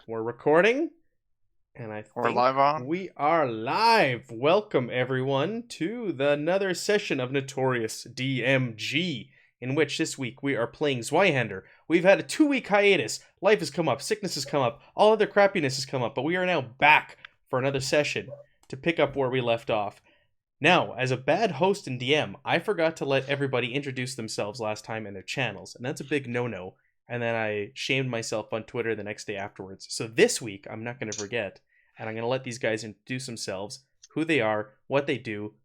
We're recording, and I We're think live on. we are live. Welcome, everyone, to another session of Notorious DMG, in which this week we are playing Zweihander. We've had a 2-week hiatus. Life has come up, sickness has come up, all other crappiness has come up, but we are now back for another session to pick up where we left off. Now, as a bad host and DM, I forgot to let everybody introduce themselves last time and their channels, and that's a big no-no. And then I shamed myself on Twitter the next day afterwards. So this week, I'm not going to forget, and I'm going to let these guys introduce themselves, who they are, what they do,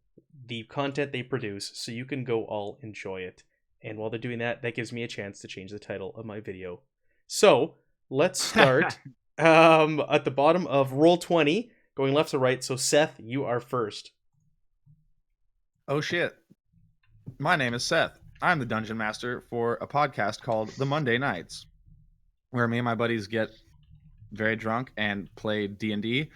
the content they produce, so you can go all enjoy it. And while they're doing that, that gives me a chance to change the title of my video. So, let's start at the bottom of Roll20, going left to right. So Seth, you are first. Oh shit. My name is Seth. I'm the Dungeon Master for a podcast called The Monday Nights, where me and my buddies get very drunk and play D&D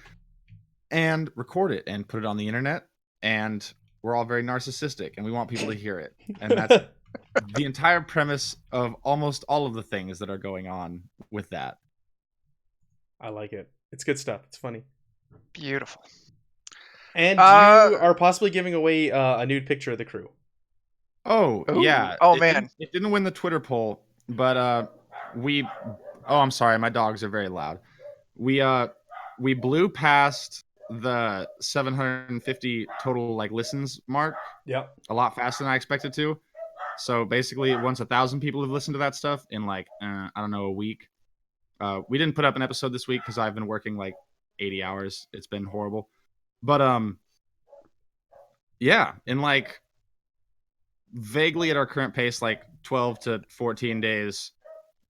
and record it and put it on the internet, and we're all very narcissistic and we want people to hear it. And that's the entire premise of almost all of the things that are going on with that. I like it. It's good stuff. It's funny. Beautiful. And you are possibly giving away a nude picture of the crew. Oh, Ooh. yeah. Oh, man. It didn't win the Twitter poll, but oh, I'm sorry, my dogs are very loud. We blew past the 750 total listens mark. Yep. A lot faster than I expected to. So basically, once 1,000 people have listened to that stuff in I don't know, a week. We didn't put up an episode this week because I've been working 80 hours. It's been horrible. But yeah, in vaguely at our current pace, 12 to 14 days,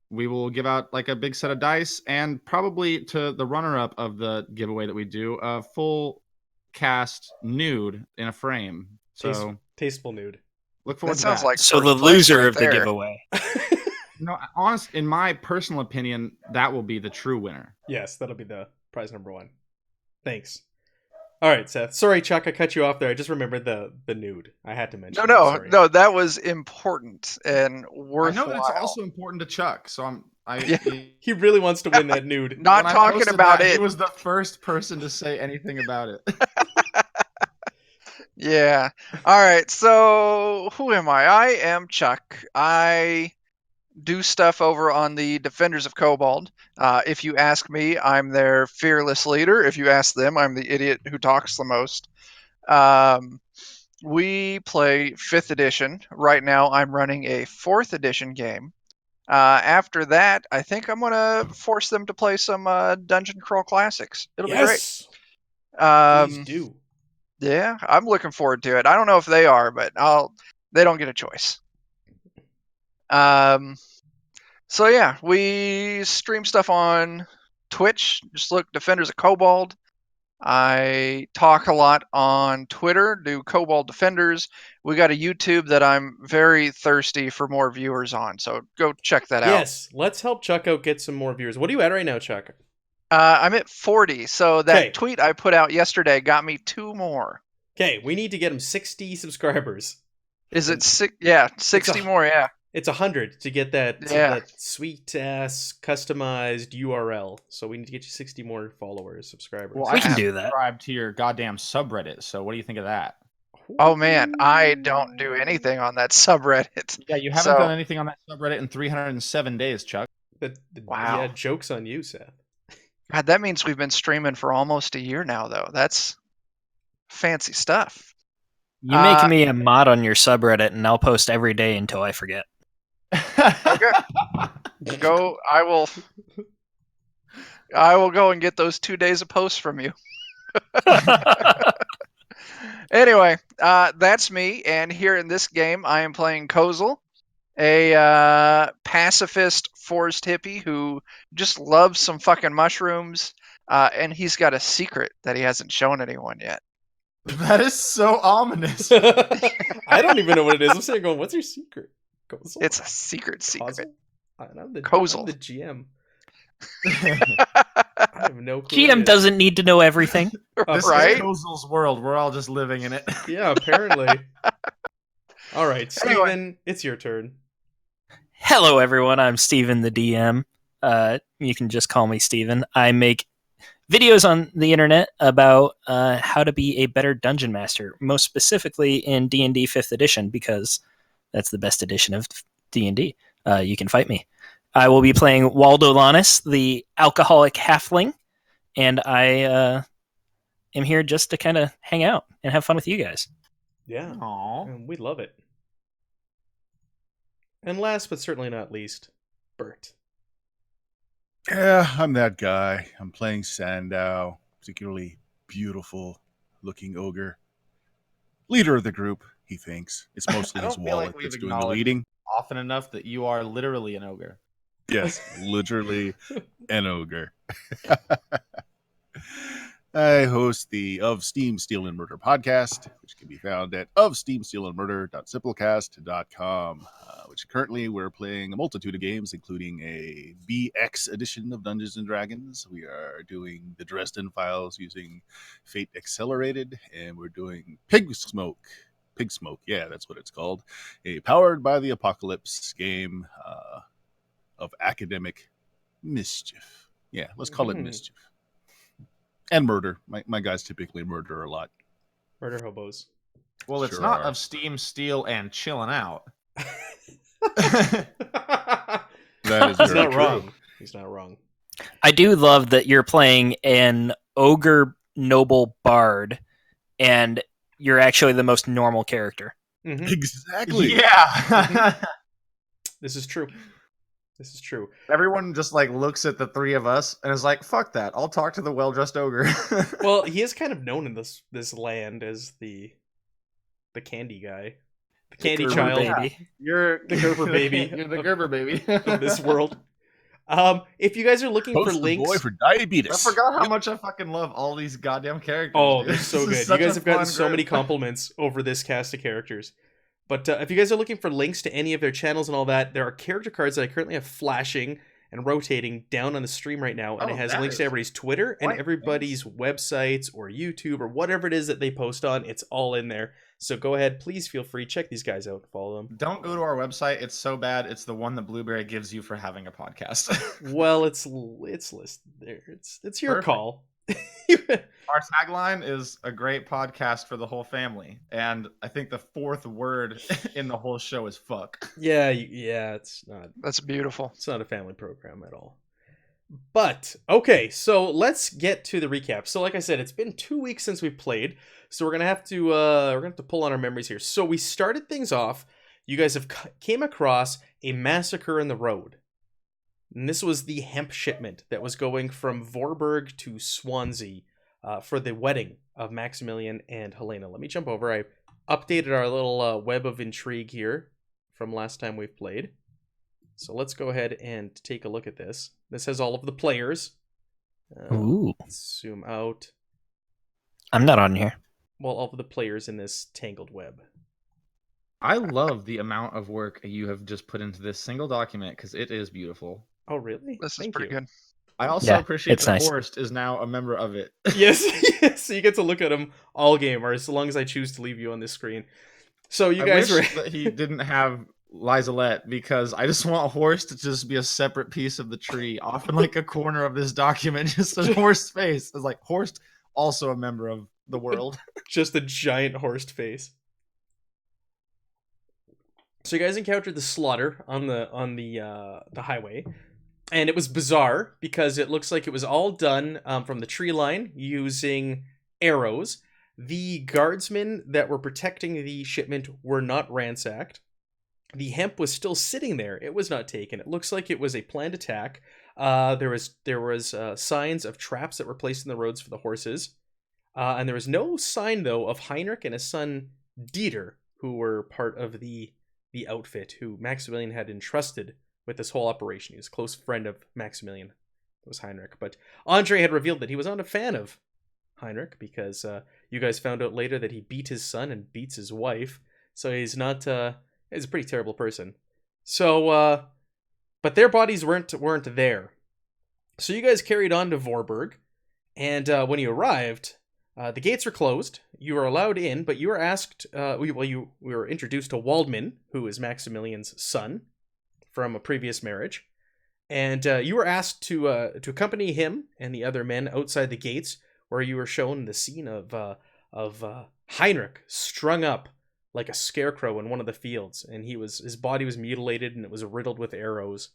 we will give out a big set of dice, and probably to the runner-up of the giveaway that we do, a full cast nude in a frame. So tasteful nude. Look forward That to that. sounds like So the first place loser right of the there. giveaway. No, in my personal opinion, that will be the true winner. Yes, that'll be the prize number 1. Thanks. All right, Seth. Sorry, Chuck, I cut you off there. I just remembered the nude. I had to mention. No, that was important and worthwhile. I know that it's also important to Chuck, so Yeah. He really wants to win that nude. Not when I talking posted about that, it. He was the first person to say anything about it. Yeah. All right. So who am I? I am Chuck. I do stuff over on the Defenders of Kobold. If you ask me, I'm their fearless leader. If you ask them, I'm the idiot who talks the most. We play 5th edition. Right now, I'm running a 4th edition game. After that, I think I'm going to force them to play some Dungeon Crawl Classics. It'll be great. Please do. Yeah, I'm looking forward to it. I don't know if they are, but they don't get a choice. So yeah, we stream stuff on Twitch. Just look Defenders of Kobold. I talk a lot on Twitter, do Kobold Defenders. We got a YouTube that I'm very thirsty for more viewers on, so go check that out. Yes, let's help Chuck out get some more viewers. What are you at right now, Chuck? I'm at 40, so that tweet I put out yesterday got me 2 more. Okay, we need to get him 60 subscribers. Is it 60 more, yeah. It's 100 to get that sweet-ass customized URL. So we need to get you 60 more followers, subscribers. Well, We can do that. Subscribe to your goddamn subreddit, so what do you think of that? Oh man, I don't do anything on that subreddit. Yeah, you haven't done anything on that subreddit in 307 days, Chuck. Wow. Yeah, joke's on you, Seth. God, that means we've been streaming for almost a year now, though. That's fancy stuff. You make me a mod on your subreddit, and I'll post every day until I forget. Okay. I will go and get those 2 days of posts from you. Anyway, that's me, and here in this game, I am playing Kozel, a pacifist forest hippie who just loves some fucking mushrooms, and he's got a secret that he hasn't shown anyone yet. That is so ominous. I don't even know what it is. I'm sitting there going, what's your secret? Kozel? It's a secret. I'm the GM. I have no clue. GM doesn't need to know everything. This Right? is Kozel's world. We're all just living in it. Yeah, apparently. All right, Steven, it's your turn. Hello, everyone. I'm Steven, the DM. You can just call me Steven. I make videos on the internet about how to be a better dungeon master, most specifically in D&D 5th edition, because that's the best edition of D&D. You can fight me. I will be playing Waldo Lannis, the alcoholic halfling, and I am here just to kind of hang out and have fun with you guys. Yeah. Aw. And we love it. And last but certainly not least, Bert. Yeah, I'm that guy. I'm playing Sandow, particularly beautiful looking ogre. Leader of the group, he thinks. It's mostly I his don't feel like wallet we've that's doing the acknowledged leading. often enough that you are literally an ogre. Yes, literally an ogre. I host the Of Steam, Steel, and Murder podcast, which can be found at ofsteamsteelandmurder.simplecast.com, which currently we're playing a multitude of games, including a BX edition of Dungeons & Dragons. We are doing the Dresden Files using Fate Accelerated, and we're doing Pig Smoke, yeah, that's what it's called. A Powered by the Apocalypse game of academic mischief. Yeah, let's call it mischief. And murder. My guys typically murder a lot. Murder hobos. Well, it's Sure not are. of steam, steel, and chilling out. That is He's very not true. wrong. He's not wrong. I do love that you're playing an ogre noble bard, and you're actually the most normal character. Mhm. Exactly. Yeah. This is true. This is true. Everyone just like looks at the three of us and is like, "Fuck that! I'll talk to the well-dressed ogre." Well, he is kind of known in this land as the candy guy, the candy Gerber child baby. You're The Gerber baby You're the of- Gerber baby of this world. If you guys are looking for Poster links, boy for diabetes. I forgot how much I fucking love all these goddamn characters. oh, dude. they're so This good. is You such guys a have gotten fun so many group. compliments over this cast of characters. But if you guys are looking for links to any of their channels and all that, there are character cards that I currently have flashing and rotating down on the stream right now, and Oh, it has that links to is everybody's Twitter and quite everybody's websites or YouTube or whatever it is that they post on. It's all in there. So go ahead, please feel free, check these guys out, follow them. Don't go to our website. It's so bad. It's the one that Blueberry gives you for having a podcast. Well, it's listed there. It's your Perfect. call. Our tagline is a great podcast for the whole family. And I think the fourth word in the whole show is fuck. yeah, it's That's beautiful. It's not a family program at all. But okay, so let's get to the recap. So like I said, it's been 2 weeks since we played, so we're gonna have to pull on our memories here. So we started things off. You guys have came across a massacre in the road, and this was the hemp shipment that was going from Vorburg to Swansea for the wedding of Maximilian and Helena. Let me jump over. I updated our little web of intrigue here from last time we've played. So let's go ahead and take a look at this. This has all of the players. Ooh. Let's zoom out. I'm not on here. Well, all of the players in this tangled web. I love the amount of work you have just put into this single document because it is beautiful. Oh, really? This is Thank pretty you. good. I also Yeah, appreciate it's that nice. Forrest is now a member of it. Yes, yes. So you get to look at them all game, or as long as I choose to leave you on this screen. So you I guys wish were. that he didn't have Lizelette because I just want Horst to just be a separate piece of the tree off in like a corner of this document, just a Horst face. It's like Horst, also a member of the world. Just a giant Horst face. So you guys encountered the slaughter on the highway, and it was bizarre because it looks like it was all done from the tree line using arrows. The guardsmen that were protecting the shipment were not ransacked. The hemp was still sitting there. It was not taken. It looks like it was a planned attack. There was signs of traps that were placed in the roads for the horses. And there was no sign, though, of Heinrich and his son Dieter, who were part of the outfit, who Maximilian had entrusted with this whole operation. He was a close friend of Maximilian. That was Heinrich. But Andre had revealed that he was not a fan of Heinrich, because you guys found out later that he beat his son and beats his wife. So he's not... he's a pretty terrible person. So, but their bodies weren't there. So you guys carried on to Vorburg, and when you arrived... the gates were closed. You were allowed in, but you were asked. We were introduced to Waldman, who is Maximilian's son from a previous marriage, And you were asked to accompany him and the other men outside the gates, where you were shown the scene of Heinrich strung up like a scarecrow in one of the fields, and his body was mutilated and it was riddled with arrows,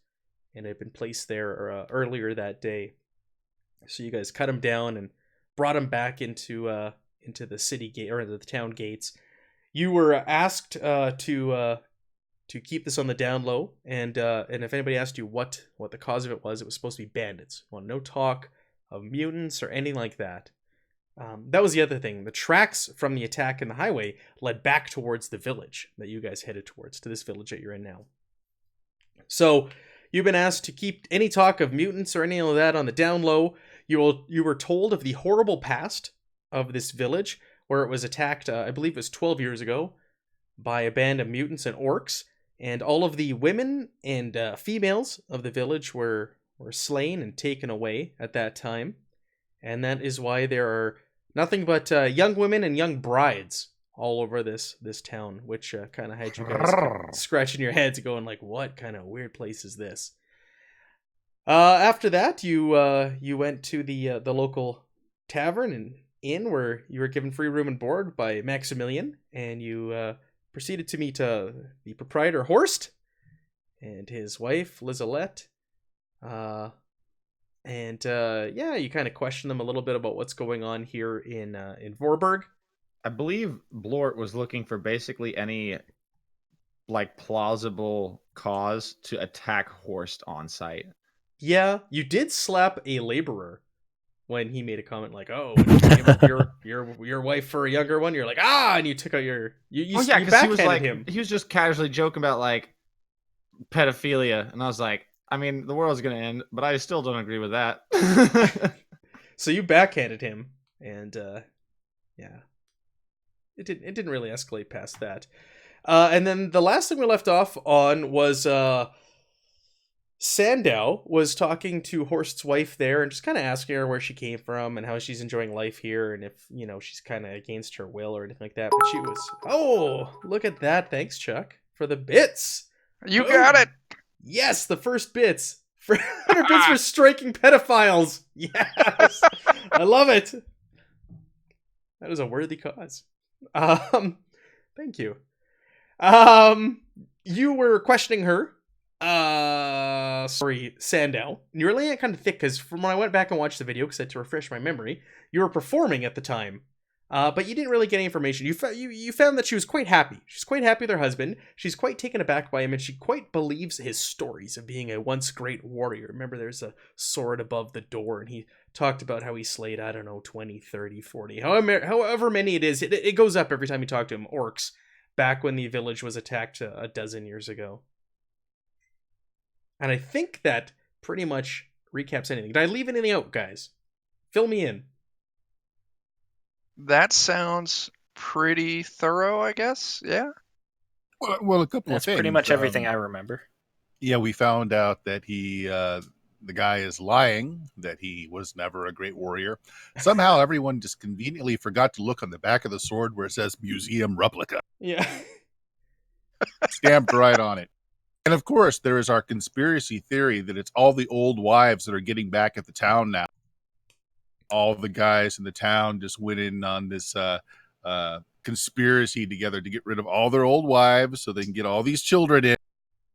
and it had been placed there earlier that day. So you guys cut him down and brought him back into the city gate, or the town gates. You were asked to keep this on the down low, and if anybody asked you what the cause of it was supposed to be bandits. Well, no talk of mutants or anything like that. That was the other thing. The tracks from the attack in the highway led back towards the village that you guys headed towards, to this village that you're in now. So you've been asked to keep any talk of mutants or any of that on the down low. You were told of the horrible past of this village, where it was attacked, I believe it was 12 years ago, by a band of mutants and orcs, and all of the women and females of the village were slain and taken away at that time. And that is why there are nothing but young women and young brides all over this town, which kind of had you guys scratching your heads going like, what kind of weird place is this? After that, you went to the local tavern and inn, where you were given free room and board by Maximilian, and you proceeded to meet the proprietor Horst and his wife Lizalette. You kind of question them a little bit about what's going on here in Vorburg. I believe Blort was looking for basically any plausible cause to attack Horst on site. Yeah, you did slap a laborer when he made a comment like, "Oh, your wife for a younger one." You're like, "Ah!" and you took out your you because he was him. He was just casually joking about pedophilia, and I was like, I mean, the world's gonna end, but I still don't agree with that. So you backhanded him, and it didn't really escalate past that. And then the last thing we left off on was Sandow was talking to Horst's wife there and just kind of asking her where she came from and how she's enjoying life here, and if she's kind of against her will or anything like that. But she was, oh, look at that! Thanks, Chuck, for the bits. You got it. Yes, the first bits. 100 bits for striking pedophiles. Yes, I love it. That is a worthy cause. Thank you. You were questioning her. Sandow. And you were laying it kind of thick, because from when I went back and watched the video, because I had to refresh my memory, you were performing at the time. But you didn't really get any information. You found that she was quite happy. She's quite happy with her husband. She's quite taken aback by him, and she quite believes his stories of being a once great warrior. Remember, there's a sword above the door, and he talked about how he slayed, 20, 30, 40, however many it is. It goes up every time you talk to him. Orcs, back when the village was attacked a dozen years ago. And I think that pretty much recaps anything. Did I leave anything out, guys? Fill me in. That sounds pretty thorough, I guess. Yeah. Well, a couple That's of things. pretty much everything I remember. Yeah, we found out that the guy is lying, that he was never a great warrior. Somehow everyone just conveniently forgot to look on the back of the sword where it says museum replica. Yeah. Stamped right on it. And of course, there is our conspiracy theory that it's all the old wives that are getting back at the town now. All the guys in the town just went in on this conspiracy together to get rid of all their old wives so they can get all these children in.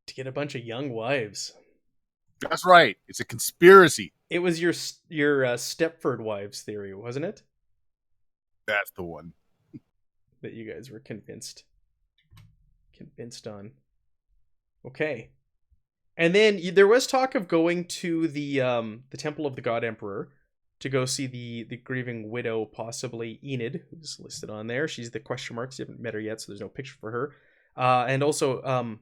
To get a bunch of young wives. That's right. It's a conspiracy. It was your Stepford wives theory, wasn't it? That's the one. That you guys were convinced on. Okay. And then there was talk of going to the Temple of the God Emperor to go see the grieving widow, possibly Enid, who's listed on there. She's the question marks. You haven't met her yet, so there's no picture for her. And also,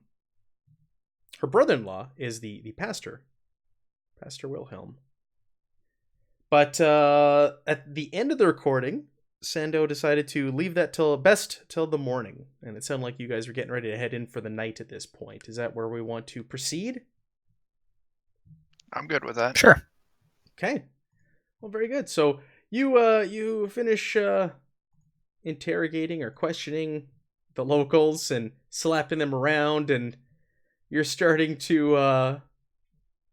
her brother-in-law is the pastor, Pastor Wilhelm. But at the end of the recording, Sandow decided to leave that till the morning, and it sounded like you guys were getting ready to head in for the night at this point. Is that where we want to proceed? I'm good with that. Sure. Okay. Well, very good. So you finish interrogating or questioning the locals and slapping them around, and you're starting to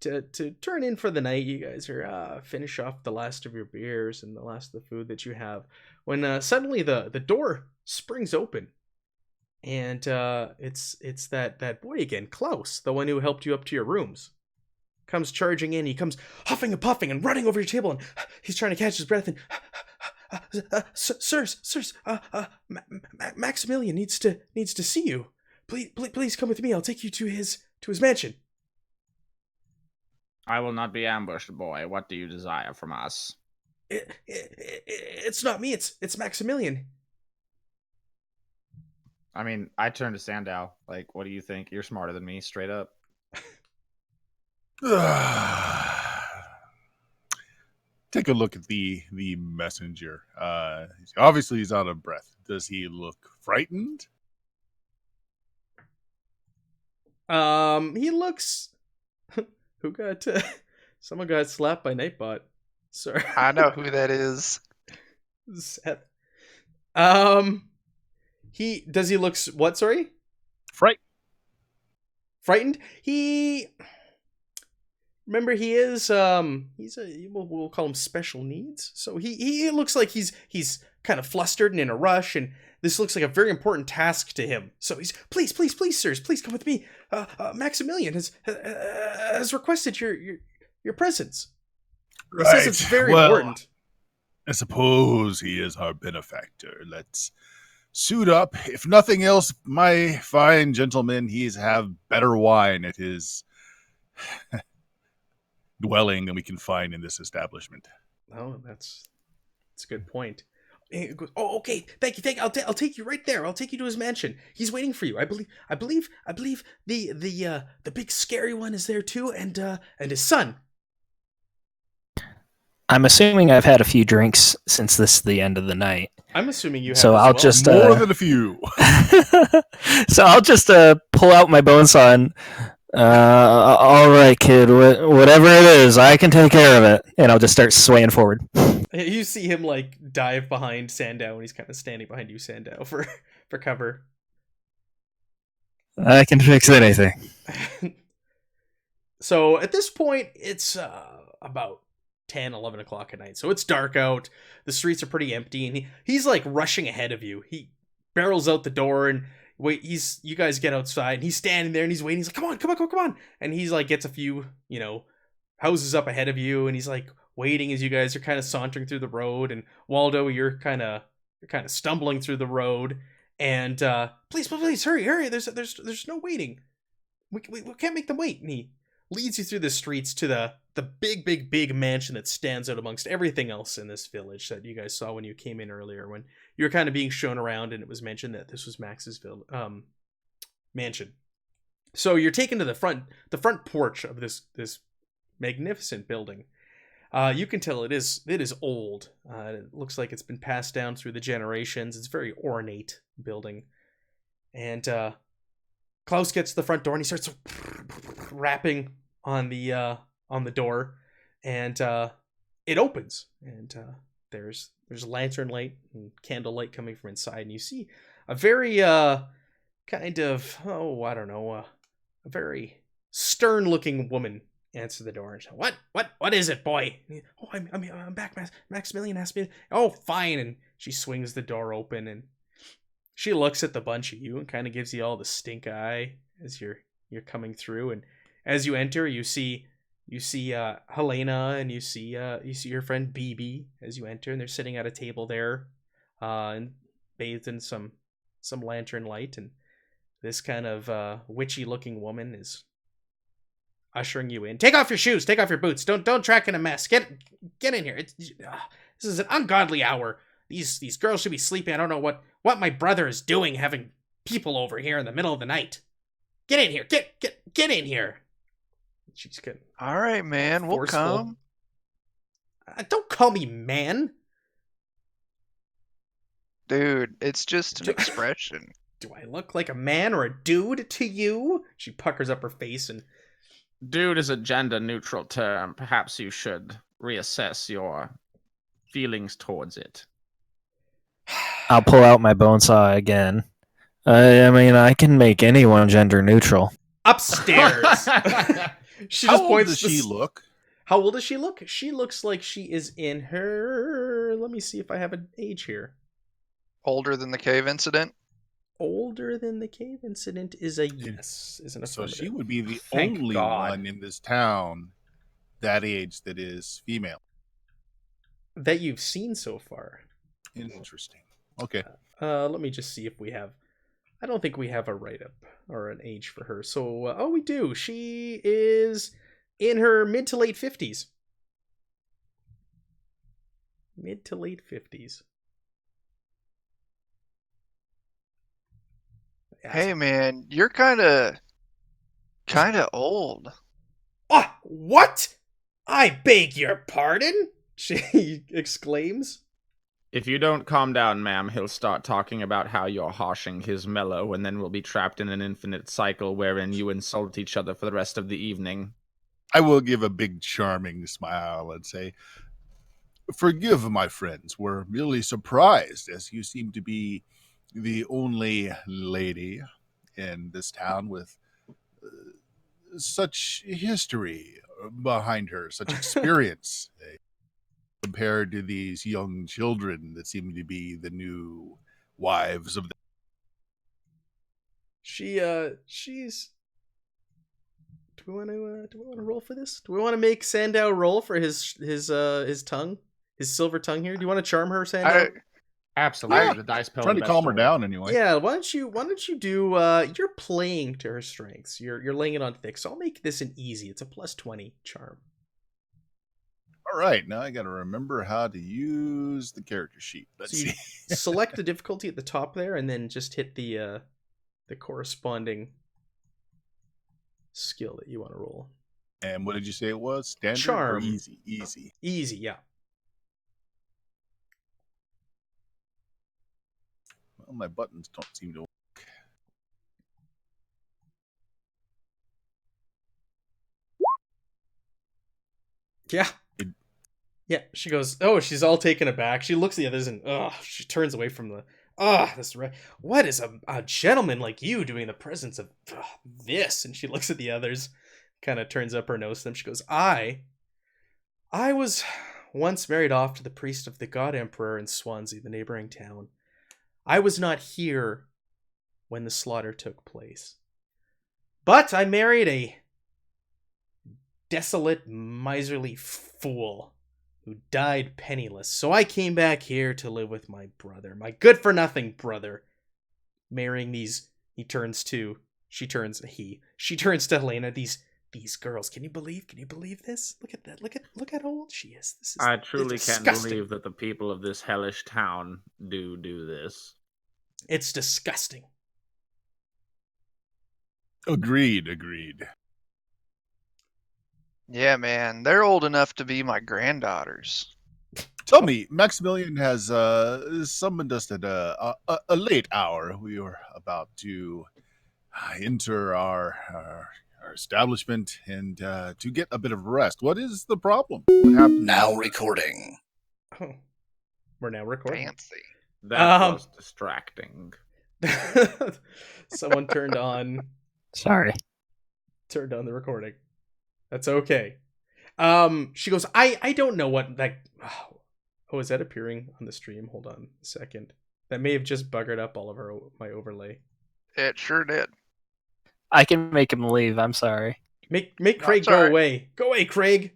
to turn in for the night. You guys are finish off the last of your beers and the last of the food that you have, when suddenly the door springs open, and it's that boy again, Klaus, the one who helped you up to your rooms, comes charging in. He comes huffing and puffing and running over your table, and he's trying to catch his breath. And sirs, Maximilian needs to see you. Please come with me. I'll take you to his mansion. I will not be ambushed, boy. What do you desire from us? It's not me. It's Maximilian. I mean, I turn to Sandow. Like, what do you think? You're smarter than me, straight up. Take a look at the messenger. Obviously, he's out of breath. Does he look frightened? He looks. Who got? Someone got slapped by Nightbot. Sorry. I know who that is. Seth. He look what? Sorry. Frightened. Remember, he is we'll call him special needs. So he looks like he's kind of flustered and in a rush, and this looks like a very important task to him. So he's please, sirs, please come with me. Maximilian has requested your presence. He says it's very important. I suppose he is our benefactor. Let's suit up. If nothing else, my fine gentleman, he's have better wine at his dwelling than we can find in this establishment. Oh, that's a good point. He goes, oh, okay. Thank you. I'll take you right there. I'll take you to his mansion. He's waiting for you. I believe the big scary one is there too, and his son. I'm assuming I've had a few drinks since this is the end of the night. I'm assuming you have. So I'll just more than a few. So I'll just pull out my bone saw and all right, kid, whatever it is, I can take care of it. And I'll just start swaying forward. You see him like dive behind Sandow, and he's kind of standing behind you, Sandow, for cover. I can fix anything. So at this point, it's about 10, 11 o'clock at night. So it's dark out. The streets are pretty empty, and he's like rushing ahead of you. He barrels out the door and you guys get outside, and he's standing there and he's waiting. He's like, come on. And he's like, gets a few, houses up ahead of you, and he's like waiting as you guys are kind of sauntering through the road. And Waldo, you're kind of stumbling through the road. And please, hurry. There's no waiting. We can't make them wait. And he leads you through the streets to the big mansion that stands out amongst everything else in this village that you guys saw when you came in earlier, when you were kind of being shown around and it was mentioned that this was Max's mansion. So you're taken to the front porch of this magnificent building. You can tell it is old. It looks like it's been passed down through the generations. It's a very ornate building. And Klaus gets to the front door and he starts rapping on the door, and it opens, and there's lantern light and candlelight coming from inside, and you see a very kind of a very stern looking woman answer the door. And she, what is it, boy? Oh, I'm back. Maximilian asked me. Oh, fine. And she swings the door open, and she looks at the bunch of you and kind of gives you all the stink eye as you're coming through. And as you enter, you see Helena, and you see your friend BB as you enter, and they're sitting at a table there, and bathed in some lantern light. And this kind of witchy looking woman is ushering you in. Take off your shoes, take off your boots. Don't track in a mess. Get in here. This is an ungodly hour. These girls should be sleeping. I don't know what my brother is doing, having people over here in the middle of the night. Get in here. Get in here. She's good. All right, man. We'll come. Don't call me man. Dude, it's just an expression. Do I look like a man or a dude to you? She puckers up her face and... Dude is a gender-neutral term. Perhaps you should reassess your feelings towards it. I'll pull out my bone saw again. I mean, I can make anyone gender-neutral. Upstairs. She How just old points does to she s- look? How old does she look? She looks like she is in her. Let me see if I have an age here. Older than the cave incident? Older than the cave incident is a yes. Is an So affirmative. she would be the Thank only God. one in this town that age that is female. That you've seen so far. Interesting. Okay. Let me just see if we have. I don't think we have a write up or an age for her. So, oh, we do. She is in her mid to late 50s. Mid to late 50s. Hey man, you're kinda old. Ah, what? I beg your pardon? She exclaims. If you don't calm down, ma'am, he'll start talking about how you're harshing his mellow, and then we'll be trapped in an infinite cycle wherein you insult each other for the rest of the evening. I will give a big charming smile and say, "Forgive, my friends. We're merely surprised, as you seem to be the only lady in this town with such history behind her, such experience, compared to these young children that seem to be the new wives of the." She's. Do we want to roll for this? Do we want to make Sandow roll for his tongue, his silver tongue here? Do you want to charm her, Sandow? Absolutely. Yeah. The dice pill. Trying to calm her down anyway. Yeah, why don't you do you're playing to her strengths. You're laying it on thick. So I'll make this an easy. It's a +20 charm. All right, now I got to remember how to use the character sheet. Let's So you see. select the difficulty at the top there and then just hit the corresponding skill that you want to roll. And what did you say it was? Standard or Charm. easy? Easy. Easy, yeah. Well, my buttons don't seem to work. Yeah. Yeah, she goes, oh, she's all taken aback. She looks at the others and, she turns away from the, what is a gentleman like you doing in the presence of this? And she looks at the others, kind of turns up her nose to them. She goes, I was once married off to the priest of the God Emperor in Swansea, the neighboring town. I was not here when the slaughter took place. But I married a desolate, miserly fool who died penniless. So I came back here to live with my brother, my good-for-nothing brother. Marrying these, she turns to Helena, these girls. Can you believe this? Look at that. Look how old she is. This is I truly it's can't disgusting. believe that the people of this hellish town do this. It's disgusting. Agreed. Yeah, man, they're old enough to be my granddaughters. Tell me, Maximilian has summoned us at a late hour. We were about to enter our establishment and to get a bit of rest. What is the problem? What happened? Now recording. Oh, we're now recording. Fancy. That was distracting. Someone turned on Sorry. the recording. That's okay. She goes, I don't know what that. Oh, is that appearing on the stream? Hold on a second. That may have just buggered up all of my overlay. It sure did. I can make him leave. I'm sorry. Make Craig That's go all right. away. Go away, Craig.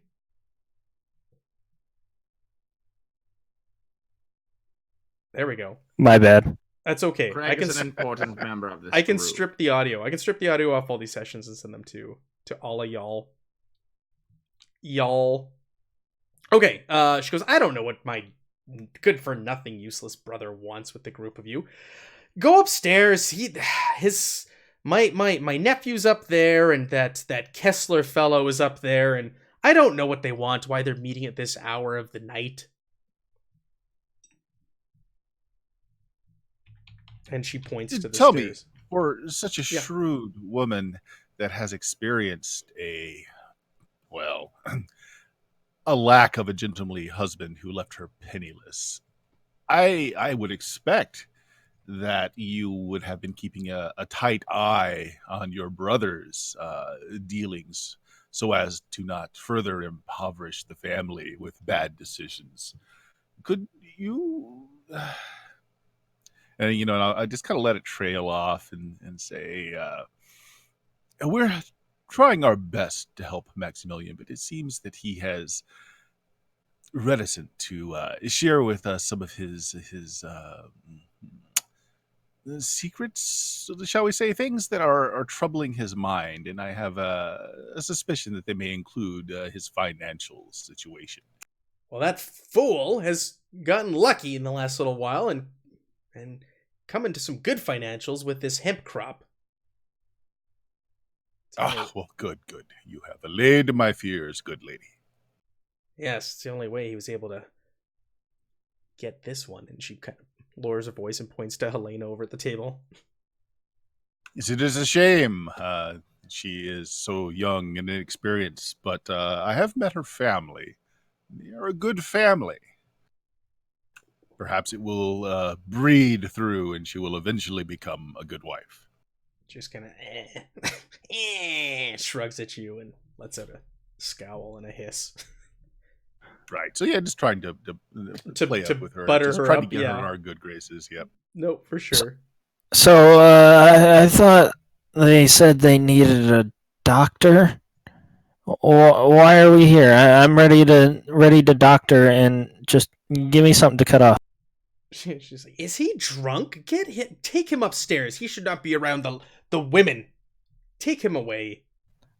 There we go. My bad. That's okay. Craig is an important member of this I can group. strip the audio. I can strip the audio off all these sessions and send them to all of y'all. Okay, she goes, I don't know what my good-for-nothing useless brother wants with the group of you. Go upstairs. My nephew's up there, and that Kessler fellow is up there, and I don't know what they want, why they're meeting at this hour of the night. And she points to the Tell stairs. me, for such a shrewd woman that has experienced a lack of a gentlemanly husband who left her penniless, I would expect that you would have been keeping a tight eye on your brother's dealings so as to not further impoverish the family with bad decisions. Could you... And, I just kind of let it trail off and say, we're trying our best to help Maximilian, but it seems that he has reticent to share with us some of his secrets, shall we say, things that are troubling his mind, and I have a suspicion that they may include his financial situation. Well, that fool has gotten lucky in the last little while and come into some good financials with this hemp crop. Well, good. You have allayed my fears, good lady. Yes, it's the only way he was able to get this one. And she kind of lowers her voice and points to Helena over at the table. Yes, it is a shame. She is so young and inexperienced, but I have met her family. They are a good family. Perhaps it will breed through and she will eventually become a good wife. Just kind of shrugs at you and lets out a scowl and a hiss. Right. So yeah, just trying to play up with her. Butter just her trying up, to get yeah. her in our good graces. Yep. No, for sure. So I thought they said they needed a doctor. Why are we here? I'm ready to doctor and just give me something to cut off. She's like, is he drunk? Get him. Take him upstairs. He should not be around the women. Take him away.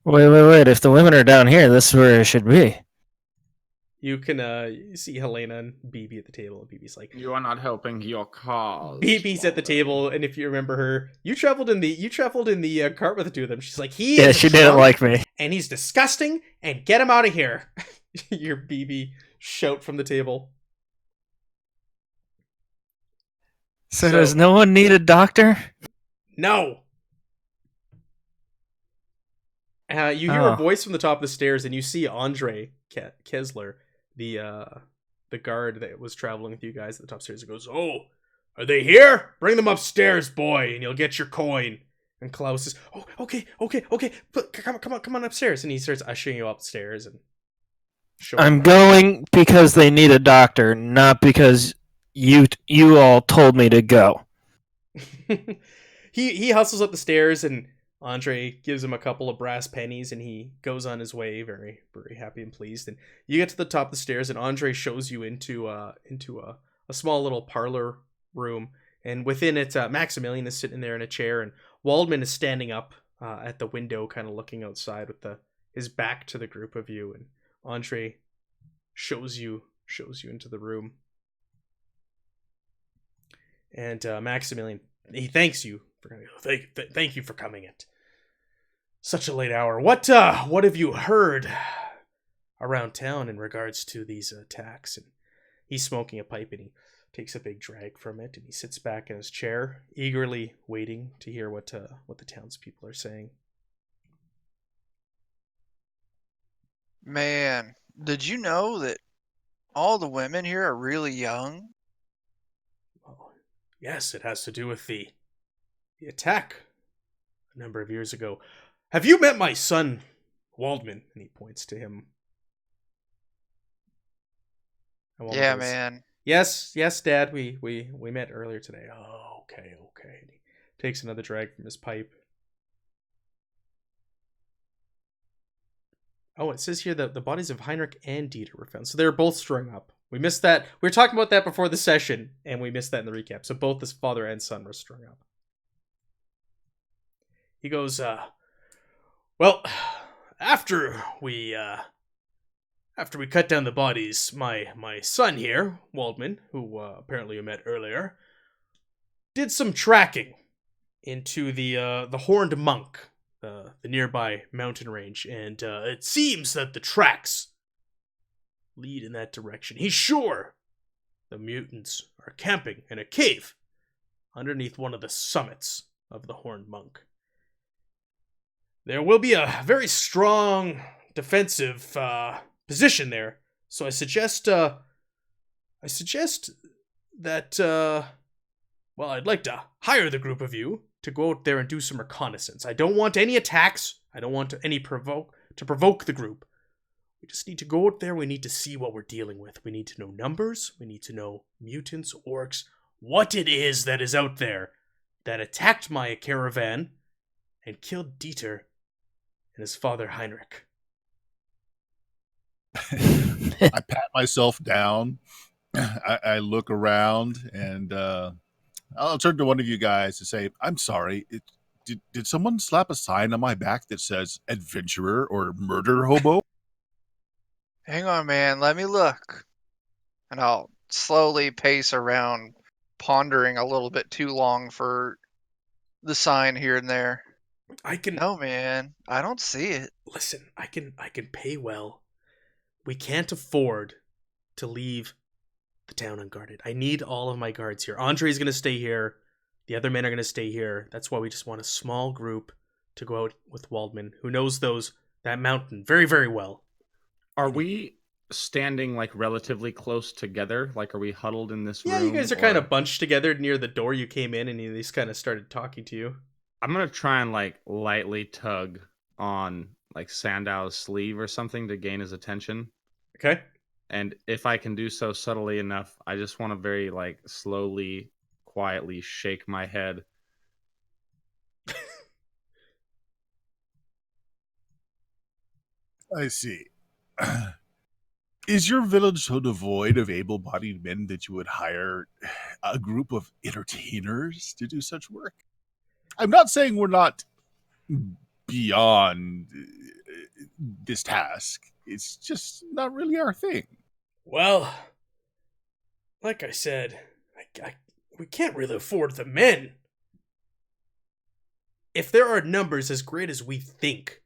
Wait. If the women are down here, this is where it should be. You can you see Helena and BB at the table, and BB's like, You are not helping your cause. BB's at the table, and if you remember her, you traveled in the cart with the two of them. She's like, she didn't like me, and he's disgusting, and get him out of here. Your BB shout from the table. So does no one need a doctor? No. You hear a voice from the top of the stairs, and you see Andre Kessler, the guard that was traveling with you guys at the top stairs. He goes, "Oh, are they here? Bring them upstairs, boy, and you'll get your coin." And Klaus says, "Oh, okay. Come on upstairs." And he starts ushering you upstairs and I'm going because they need a doctor, not because you all told me to go. He hustles up the stairs, and Andre gives him a couple of brass pennies, and he goes on his way, very, very happy and pleased. And you get to the top of the stairs, and Andre shows you into a small little parlor room, and within it, Maximilian is sitting there in a chair, and Waldman is standing up at the window, kind of looking outside with his back to the group of you. And Andre shows you into the room, and Maximilian, he thanks you for thank you for coming at such a late hour. What have you heard around town in regards to these attacks? And he's smoking a pipe, and he takes a big drag from it, and he sits back in his chair, eagerly waiting to hear what the townspeople are saying. Man, did you know that all the women here are really young? Well, yes, it has to do with the attack a number of years ago. Have you met my son, Waldman? And he points to him. Yeah, man. Yes, Dad. We met earlier today. Oh, okay. And he takes another drag from his pipe. Oh, it says here that the bodies of Heinrich and Dieter were found. So they were both strung up. We missed that. We were talking about that before the session, and we missed that in the recap. So both his father and son were strung up. He goes, well, after we cut down the bodies, my son here, Waldman, who apparently you met earlier, did some tracking into the Horned Monk, the nearby mountain range, and it seems that the tracks lead in that direction. He's sure the mutants are camping in a cave underneath one of the summits of the Horned Monk. There will be a very strong defensive position there, so I suggest that well, I'd like to hire the group of you to go out there and do some reconnaissance. I don't want any attacks. I don't want any to provoke the group. We just need to go out there. We need to see what we're dealing with. We need to know numbers. We need to know mutants, orcs, what it is that is out there that attacked my caravan and killed Dieter and his father Heinrich. I pat myself down. I look around, and I'll turn to one of you guys and say, I'm sorry. Did someone slap a sign on my back that says adventurer or murder hobo? Hang on, man. Let me look. And I'll slowly pace around, pondering a little bit too long for the sign here and there. I can No, man. I don't see it. listen. I can pay well. We can't afford to leave the town unguarded. I need all of my guards here. Andre's going to stay here. The other men are going to stay here. That's why we just want a small group to go out with Waldman, who knows that mountain very, very well. Are we standing like relatively close together? Like, are we huddled in this room? Yeah, you guys are kind of bunched together near the door you came in, and he just kind of started talking to you. I'm gonna try and like lightly tug on like Sandow's sleeve or something to gain his attention. Okay. And if I can do so subtly enough, I just want to very like slowly, quietly shake my head. I see. Is your village so devoid of able-bodied men that you would hire a group of entertainers to do such work? I'm not saying we're not beyond this task. It's just not really our thing. Well, like I said, we can't really afford the men. If there are numbers as great as we think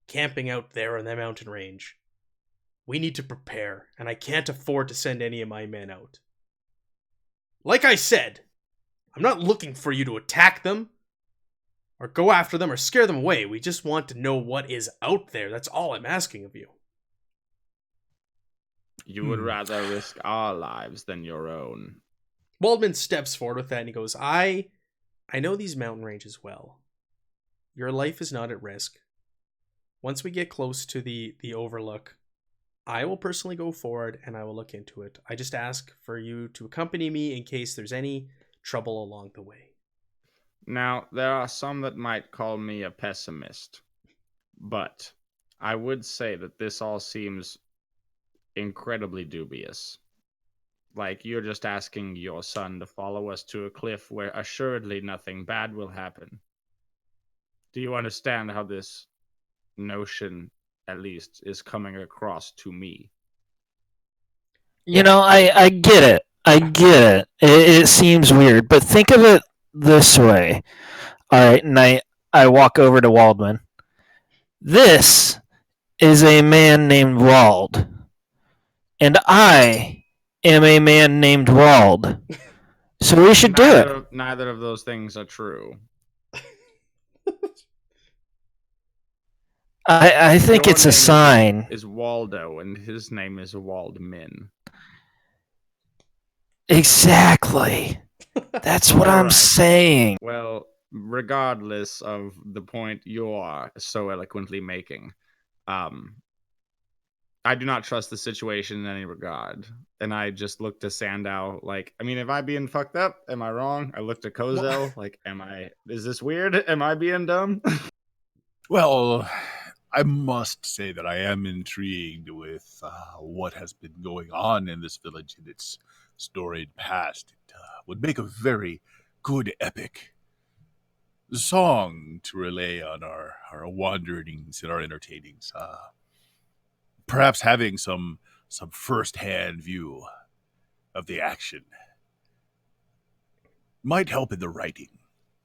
camping out there on that mountain range, we need to prepare, and I can't afford to send any of my men out. Like I said, I'm not looking for you to attack them, or go after them, or scare them away. We just want to know what is out there. That's all I'm asking of you. You would rather risk our lives than your own. Waldman steps forward with that, and he goes, I know these mountain ranges well. Your life is not at risk. Once we get close to the overlook, I will personally go forward and I will look into it. I just ask for you to accompany me in case there's any trouble along the way. Now, there are some that might call me a pessimist, but I would say that this all seems incredibly dubious. Like, you're just asking your son to follow us to a cliff where assuredly nothing bad will happen. Do you understand how this notion, at least, is coming across to me? You know, I get it. I get it. It seems weird, but think of it this way. All right, and I walk over to Waldman. This is a man named Wald, and I am a man named Wald. So we should do it. Neither of those things are true. I think Your it's a name sign. Is Waldo, and his name is Waldman. Exactly. That's what I'm Alright. saying. Well, regardless of the point you're so eloquently making, I do not trust the situation in any regard. And I just looked to Sandow like, I mean, am I being fucked up? Am I wrong? I looked at Kozel like, is this weird? Am I being dumb? Well, I must say that I am intrigued with what has been going on in this village in its storied past. It would make a very good epic song to relay on our wanderings and our entertainings. Perhaps having some first-hand view of the action might help in the writing.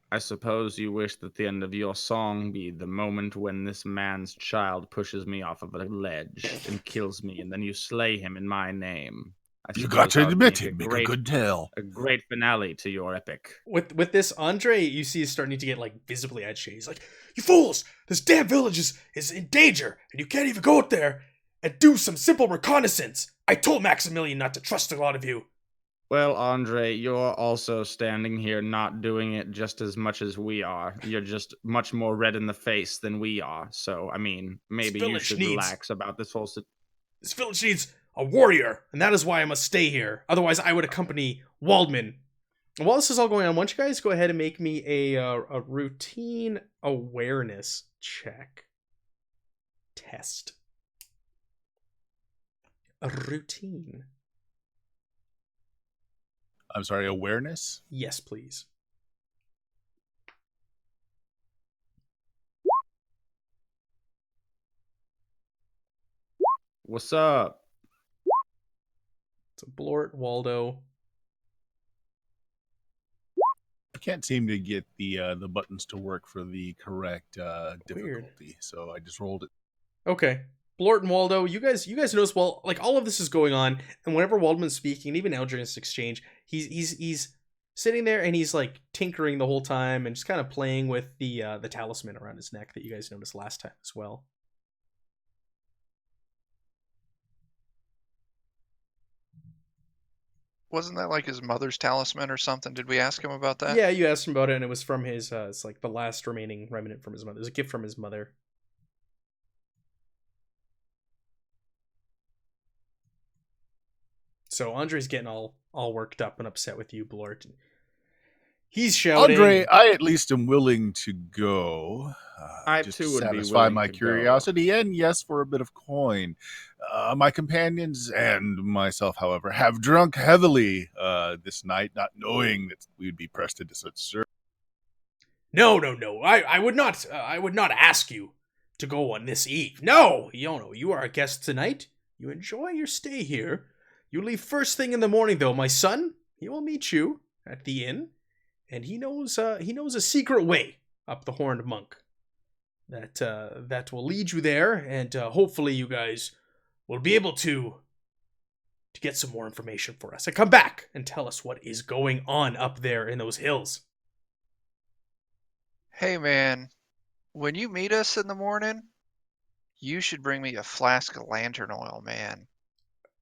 I suppose you wish that the end of your song be the moment when this man's child pushes me off of a ledge and kills me, and then you slay him in my name. You got to admit it, make a good tale. A great finale to your epic. With this, Andre, you see, is starting to get like visibly agitated. He's like, "You fools! This damn village is in danger, and you can't even go out there and do some simple reconnaissance. I told Maximilian not to trust a lot of you. Well, Andre, you're also standing here not doing it just as much as we are. You're just much more red in the face than we are. So, I mean, maybe you village should needs- relax about this whole situation. This village needs a warrior, and that is why I must stay here. Otherwise, I would accompany Waldman. And while this is all going on, why don't you guys go ahead and make me a routine awareness check. Test. A routine. I'm sorry, awareness? Yes, please. What's up? So Blort, Waldo. I can't seem to get the buttons to work for the correct difficulty, so I just rolled it. Okay. Blort and Waldo, you guys notice, well, like, all of this is going on, and whenever Waldman's speaking, and even now during this exchange, he's sitting there and he's like tinkering the whole time and just kind of playing with the talisman around his neck that you guys noticed last time as well. Wasn't that like his mother's talisman or something? Did we ask him about that? Yeah, you asked him about it, and it was from his it's like the last remaining remnant from his mother. It was a gift from his mother. So Andre's getting all worked up and upset with you, Blort. He's shouting. Andre, I at least am willing to go. I just too to would be satisfy willing my to go. curiosity, and yes, for a bit of coin. My companions and myself, however, have drunk heavily this night, not knowing that we would be pressed into such service. No. I would not. I would not ask you to go on this eve. No, you are a guest tonight. You enjoy your stay here. You leave first thing in the morning, though. My son, he will meet you at the inn, and he knows a secret way up the Horned Monk that will lead you there, and hopefully you guys will be able to get some more information for us and come back and tell us what is going on up there in those hills. Hey, man, when you meet us in the morning, you should bring me a flask of lantern oil, man.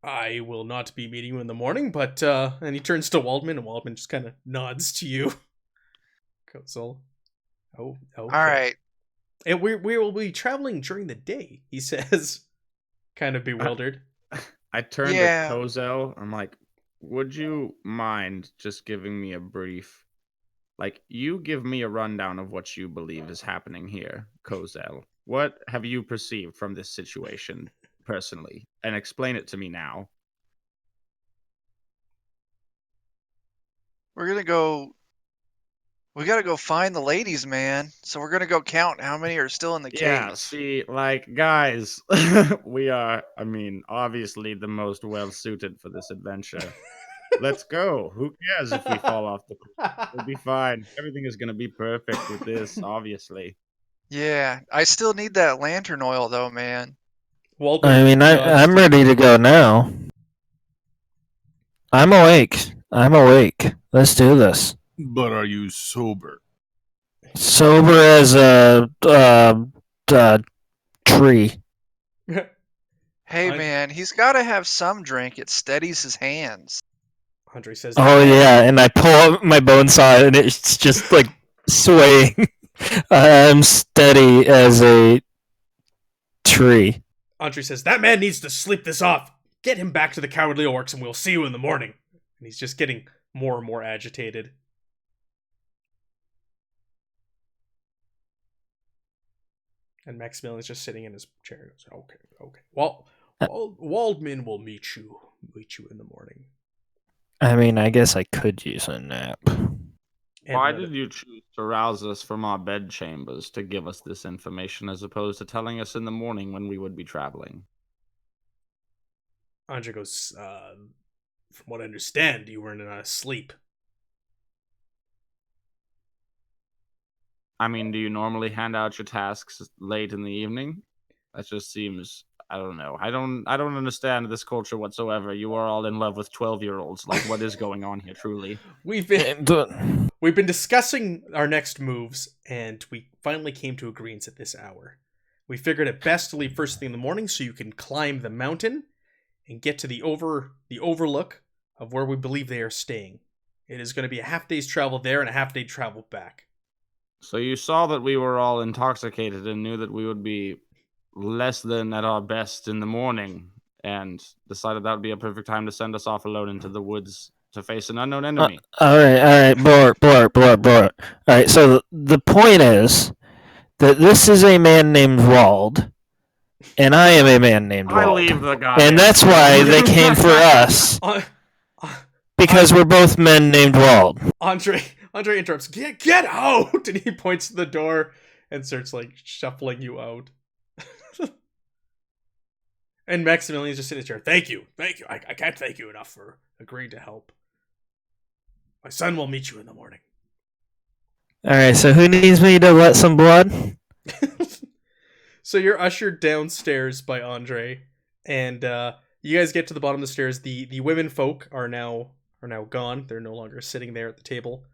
I will not be meeting you in the morning, but and he turns to Waldman, and Waldman just kind of nods to you. Kozel. Oh, okay. All right. And we will be traveling during the day, he says, kind of bewildered. I turned Yeah. to Kozel. I'm like, would you mind just giving me a brief? Like, you give me a rundown of what you believe is happening here, Kozel. What have you perceived from this situation personally? And explain it to me now. We gotta go find the ladies, man. So we're gonna go count how many are still in the Yeah, cave. see, like, guys, we are, I mean, obviously the most well suited for this adventure. Let's go. Who cares if we fall off the cliff? We'll be fine. Everything is going to be perfect with this, obviously. Yeah, I still need that lantern oil though, man. Waldman I mean, nods I'm to ready you. to go now. I'm awake. Let's do this. But are you sober? Sober as a tree. Hey, I- man, he's gotta have some drink. It steadies his hands. Andre says, Oh yeah, and I pull up my bone saw and it's just like swaying. I'm steady as a tree. Andre says, that man needs to sleep this off. Get him back to the Cowardly Orcs and we'll see you in the morning. And he's just getting more and more agitated. And Maximilian's just sitting in his chair. He goes, okay. Well, Waldman will meet you in the morning. I mean, I guess I could use a nap. And Why let did it- you choose to rouse us from our bed chambers to give us this information as opposed to telling us in the morning when we would be traveling? Andre goes, from what I understand, you were in a sleep. I mean, do you normally hand out your tasks late in the evening? That just seems, I don't know. I don't understand this culture whatsoever. You are all in love with 12-year-olds. Like, what is going on here, truly? We've been discussing our next moves, and we finally came to agreements at this hour. We figured it best to leave first thing in the morning so you can climb the mountain and get to the overlook of where we believe they are staying. It is going to be a half day's travel there and a half day travel back. So you saw that we were all intoxicated and knew that we would be less than at our best in the morning, and decided that would be a perfect time to send us off alone into the woods to face an unknown enemy. All right, Blort. All right, so the point is that this is a man named Wald, and I am a man named I Wald. leave the guy. And that's why they came for us, because we're both men named Wald. Andre interrupts. Get out! And he points to the door and starts like shuffling you out. And Maximilian's just sitting there. Thank you. I can't thank you enough for agreeing to help. My son will meet you in the morning. All right, so who needs me to let some blood? So you're ushered downstairs by Andre, and you guys get to the bottom of the stairs. The women folk are now gone. They're no longer sitting there at the table,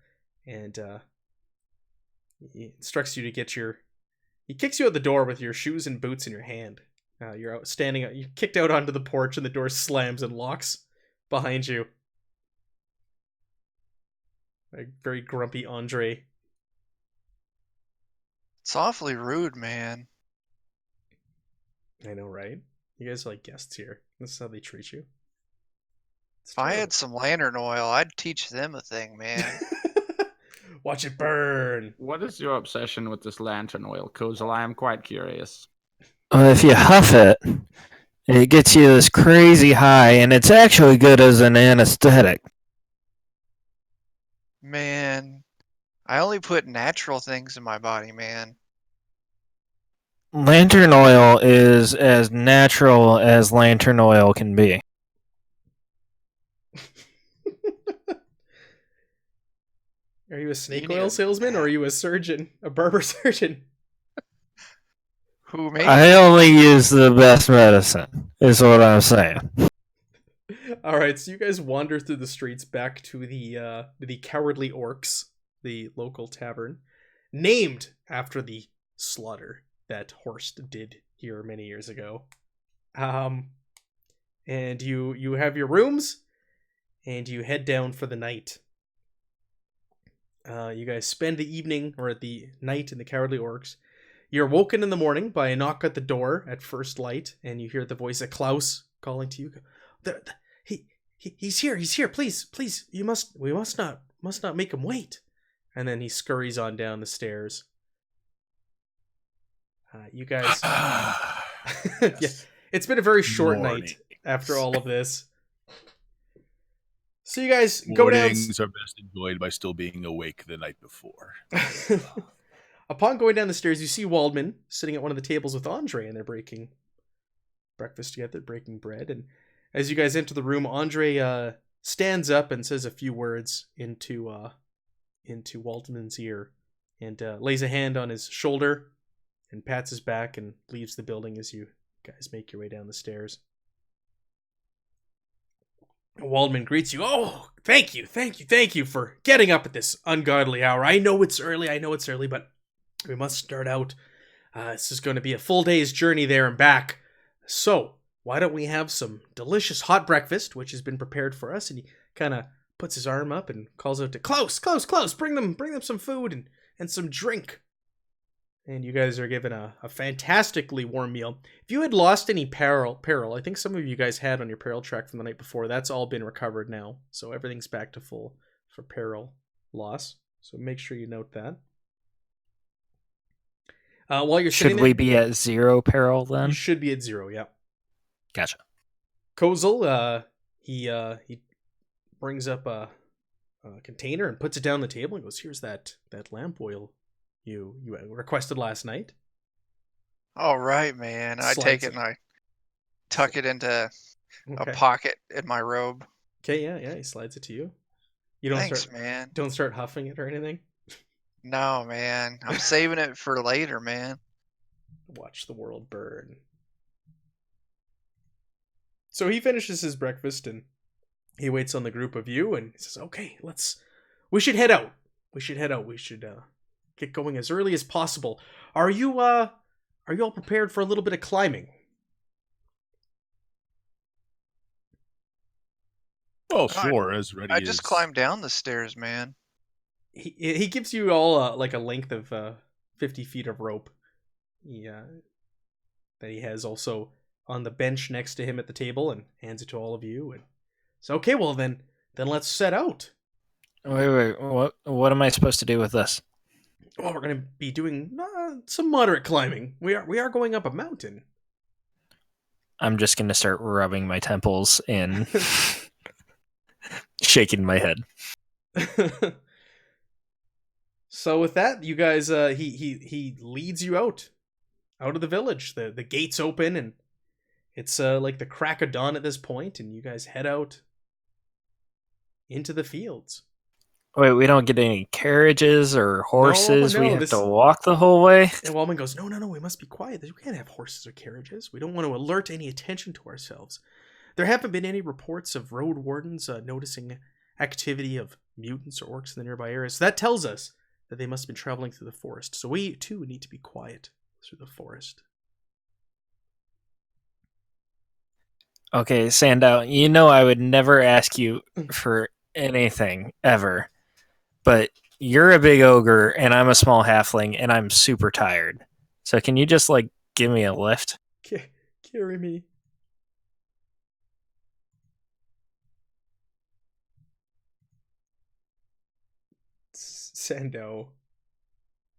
and he instructs you to get your. He kicks you out the door with your shoes and boots in your hand. You're out standing. You're kicked out onto the porch, and the door slams and locks behind you. A very grumpy Andre. It's awfully rude, man. I know, right? You guys are like guests here. This is how they treat you. It's If I terrible. had some lantern oil, I'd teach them a thing, man. Watch it burn. What is your obsession with this lantern oil, Kozel? I am quite curious. If you huff it, it gets you this crazy high, and it's actually good as an anesthetic. Man, I only put natural things in my body, man. Lantern oil is as natural as lantern oil can be. Are you a snake You need oil a- salesman or are you a surgeon? A barber surgeon? Who made I only use the best medicine, is what I'm saying. Alright, so you guys wander through the streets back to the Cowardly Orcs, the local tavern, named after the slaughter that Horst did here many years ago. And you have your rooms, and you head down for the night. You guys spend the evening, or the night in the Cowardly Orcs. You're woken in the morning by a knock at the door at first light, and you hear the voice of Klaus calling to you. He's here, please, we must not make him wait. And then he scurries on down the stairs. You guys... yeah, it's been a very short night after all of this. So you guys go down... Mornings are best enjoyed by still being awake the night before. Upon going down the stairs, you see Waldman sitting at one of the tables with Andre, and they're breaking breakfast together, breaking bread. And as you guys enter the room, Andre stands up and says a few words into Waldman's ear, and lays a hand on his shoulder and pats his back and leaves the building as you guys make your way down the stairs. Waldman greets you. Oh, thank you for getting up at this ungodly hour. I know it's early, but we must start out. This is going to be a full day's journey there and back. So, why don't we have some delicious hot breakfast, which has been prepared for us? And he kind of puts his arm up and calls out to Klaus, bring them some food and some drink. And you guys are given a fantastically warm meal. If you had lost any peril, I think some of you guys had on your peril track from the night before, that's all been recovered now. So everything's back to full for peril loss. So make sure you note that. While you're sitting Should we be at 0 peril there, then? you should be at 0, yeah. Gotcha. Kozel, he brings up a container and puts it down on the table and goes, "Here's that lamp oil you requested last night." All right, man. I Slides take it. it and I tuck it into Okay. a pocket in my robe. Okay, yeah, he slides it to you. You don't Thanks, man. don't start huffing it or anything. No, man. I'm saving it for later, man. Watch the world burn. So he finishes his breakfast and he waits on the group of you and he says, "Okay, we should head out. We should get going as early as possible. Are you all prepared for a little bit of climbing?" Oh, sure, as ready I as... just climbed down the stairs, man. He gives you all like a length of 50 feet of rope. That he has also on the bench next to him at the table, and hands it to all of you. And so, okay, well then let's set out. Wait. What am I supposed to do with this? Well, we're going to be doing some moderate climbing. We are going up a mountain. I'm just going to start rubbing my temples and shaking my head. So with that, you guys, he leads you out of the village. The gates open, and it's like the crack of dawn at this point, and you guys head out into the fields. Wait, we don't get any carriages or horses. No, we have to walk the whole way. And Wallman goes, no, we must be quiet. We can't have horses or carriages. We don't want to alert any attention to ourselves. There haven't been any reports of road wardens noticing activity of mutants or orcs in the nearby area. So that tells us that they must have been traveling through the forest. So we, too, need to be quiet through the forest. Okay, Sandow, you know I would never ask you for anything, ever. But you're a big ogre, and I'm a small halfling, and I'm super tired. So can you just, give me a lift? Carry me. Sandow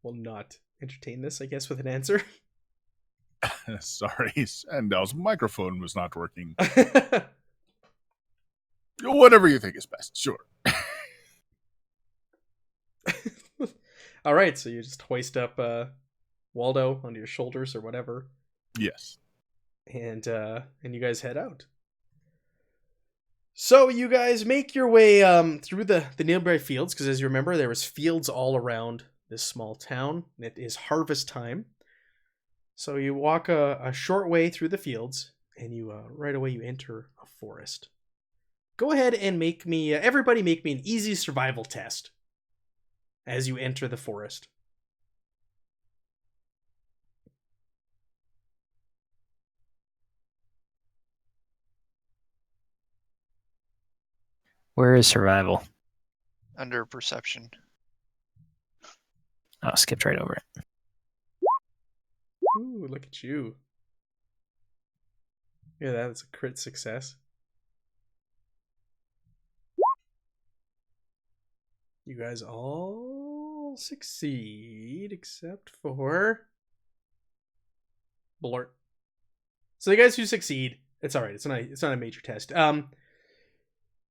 will not entertain this, I guess, with an answer. Sorry, Sandow's microphone was not working. Whatever you think is best, sure. All right, so you just hoist up Waldo onto your shoulders or whatever. Yes. And you guys head out. So you guys make your way through the nearby fields, because as you remember, there was fields all around this small town. It is harvest time. So you walk a short way through the fields, and you right away you enter a forest. Go ahead and make me, everybody make me an easy survival test as you enter the forest. Where is survival? Under perception. Oh, skipped right over it. Ooh, look at you. Yeah, that's a crit success. You guys all succeed except for Blurt. So the guys who succeed, it's all right. It's not a major test.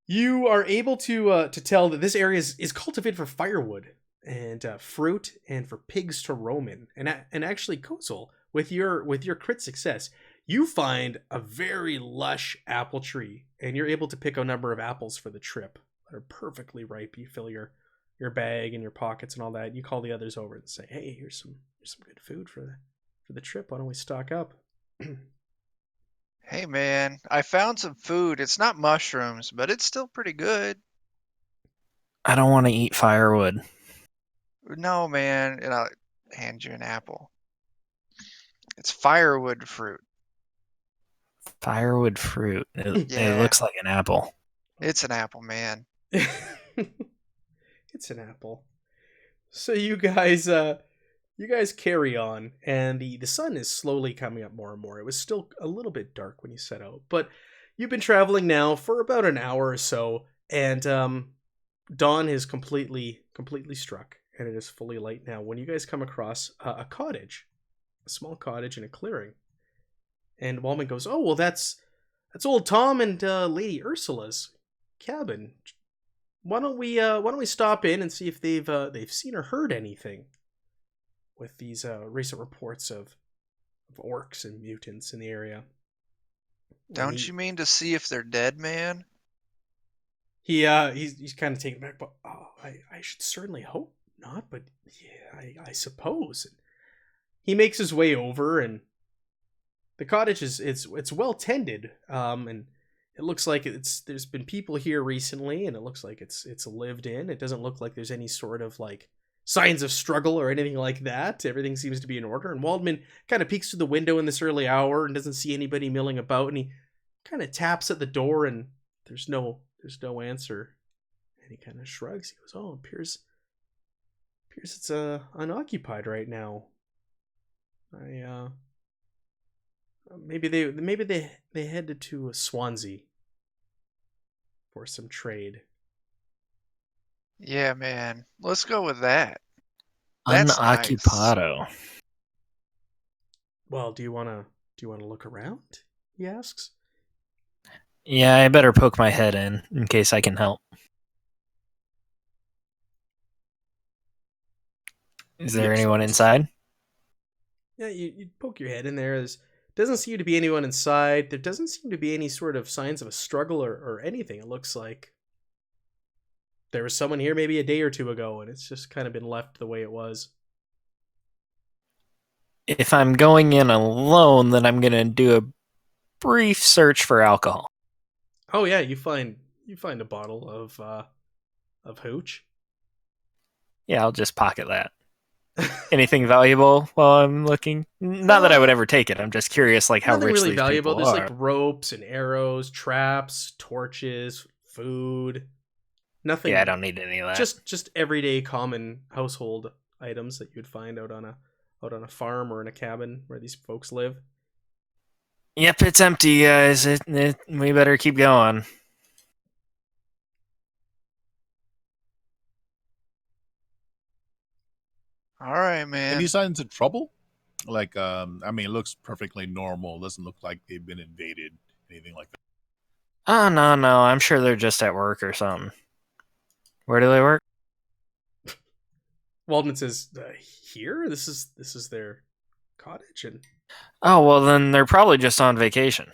You are able to tell that this area is cultivated for firewood and fruit, and for pigs to roam in. And actually, Kozel, with your crit success, you find a very lush apple tree, and you're able to pick a number of apples for the trip that are perfectly ripe. You fill your bag and your pockets and all that. You call the others over and say, "Hey, here's some good food for the trip. Why don't we stock up?" Hey, man, I found some food. It's not mushrooms, but it's still pretty good. I don't want to eat firewood. No, man, and I'll hand you an apple. It's firewood fruit. Firewood fruit. It Yeah. looks like an apple. It's an apple, man. It's an apple. So you guys carry on, and the sun is slowly coming up more and more. It was still a little bit dark when you set out, but you've been traveling now for about an hour or so, and dawn is completely struck, and it is fully light now when you guys come across a cottage, a small cottage in a clearing. And Wallman goes, "Oh, well, that's old Tom and Lady Ursula's cabin. Why don't we stop in and see if they've seen or heard anything with these recent reports of orcs and mutants in the area?" Don't you mean to see if they're dead, man? He's kind of taken back, but I should certainly hope not. But yeah, I suppose. He makes his way over, and the cottage it's well tended, and it looks like there's been people here recently, and it looks like it's lived in. It doesn't look like there's any sort of signs of struggle or anything like that. Everything seems to be in order. And Waldman kind of peeks through the window in this early hour and doesn't see anybody milling about, and he kind of taps at the door, and there's no There's no answer. And he kind of shrugs. He goes, "Oh, it appears it's unoccupied right now. I maybe they headed to Swansea for some trade." Yeah, man. Let's go with that. That's nice. Unoccupado. Well, do you wanna look around? He asks. Yeah, I better poke my head in case I can help. Is there Yes. anyone inside? Yeah, you poke your head in there. There doesn't seem to be anyone inside. There doesn't seem to be any sort of signs of a struggle or anything. It looks like there was someone here maybe a day or two ago, and it's just kind of been left the way it was. If I'm going in alone, then I'm going to do a brief search for alcohol. Oh yeah, you find a bottle of hooch. Yeah, I'll just pocket that. Anything valuable while I'm looking? Not that I would ever take it. I'm just curious, like how Nothing rich really these valuable. people There's are. like ropes and arrows, traps, torches, food. Nothing. Yeah, I don't need any of that. Just everyday common household items that you'd find out on a farm or in a cabin where these folks live. Yep, it's empty, guys. We better keep going. All right, man. Any signs of trouble? Like, I mean, it looks perfectly normal. Doesn't look like they've been invaded, anything like that. Oh, no. I'm sure they're just at work or something. Where do they work? Waldman says, "Here. This is their cottage." And Oh, well, then they're probably just on vacation.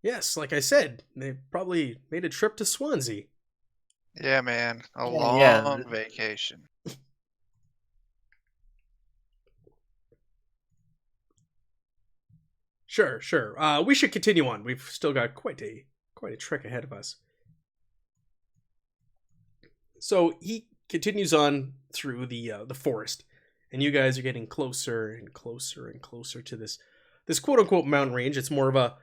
yes, like I said, they probably made a trip to Swansea. Yeah, man. A Yeah. long vacation. Sure. We should continue on. We've still got quite a trek ahead of us. So he continues on through the forest, and you guys are getting closer and closer and closer to this quote unquote mountain range. It's more of a,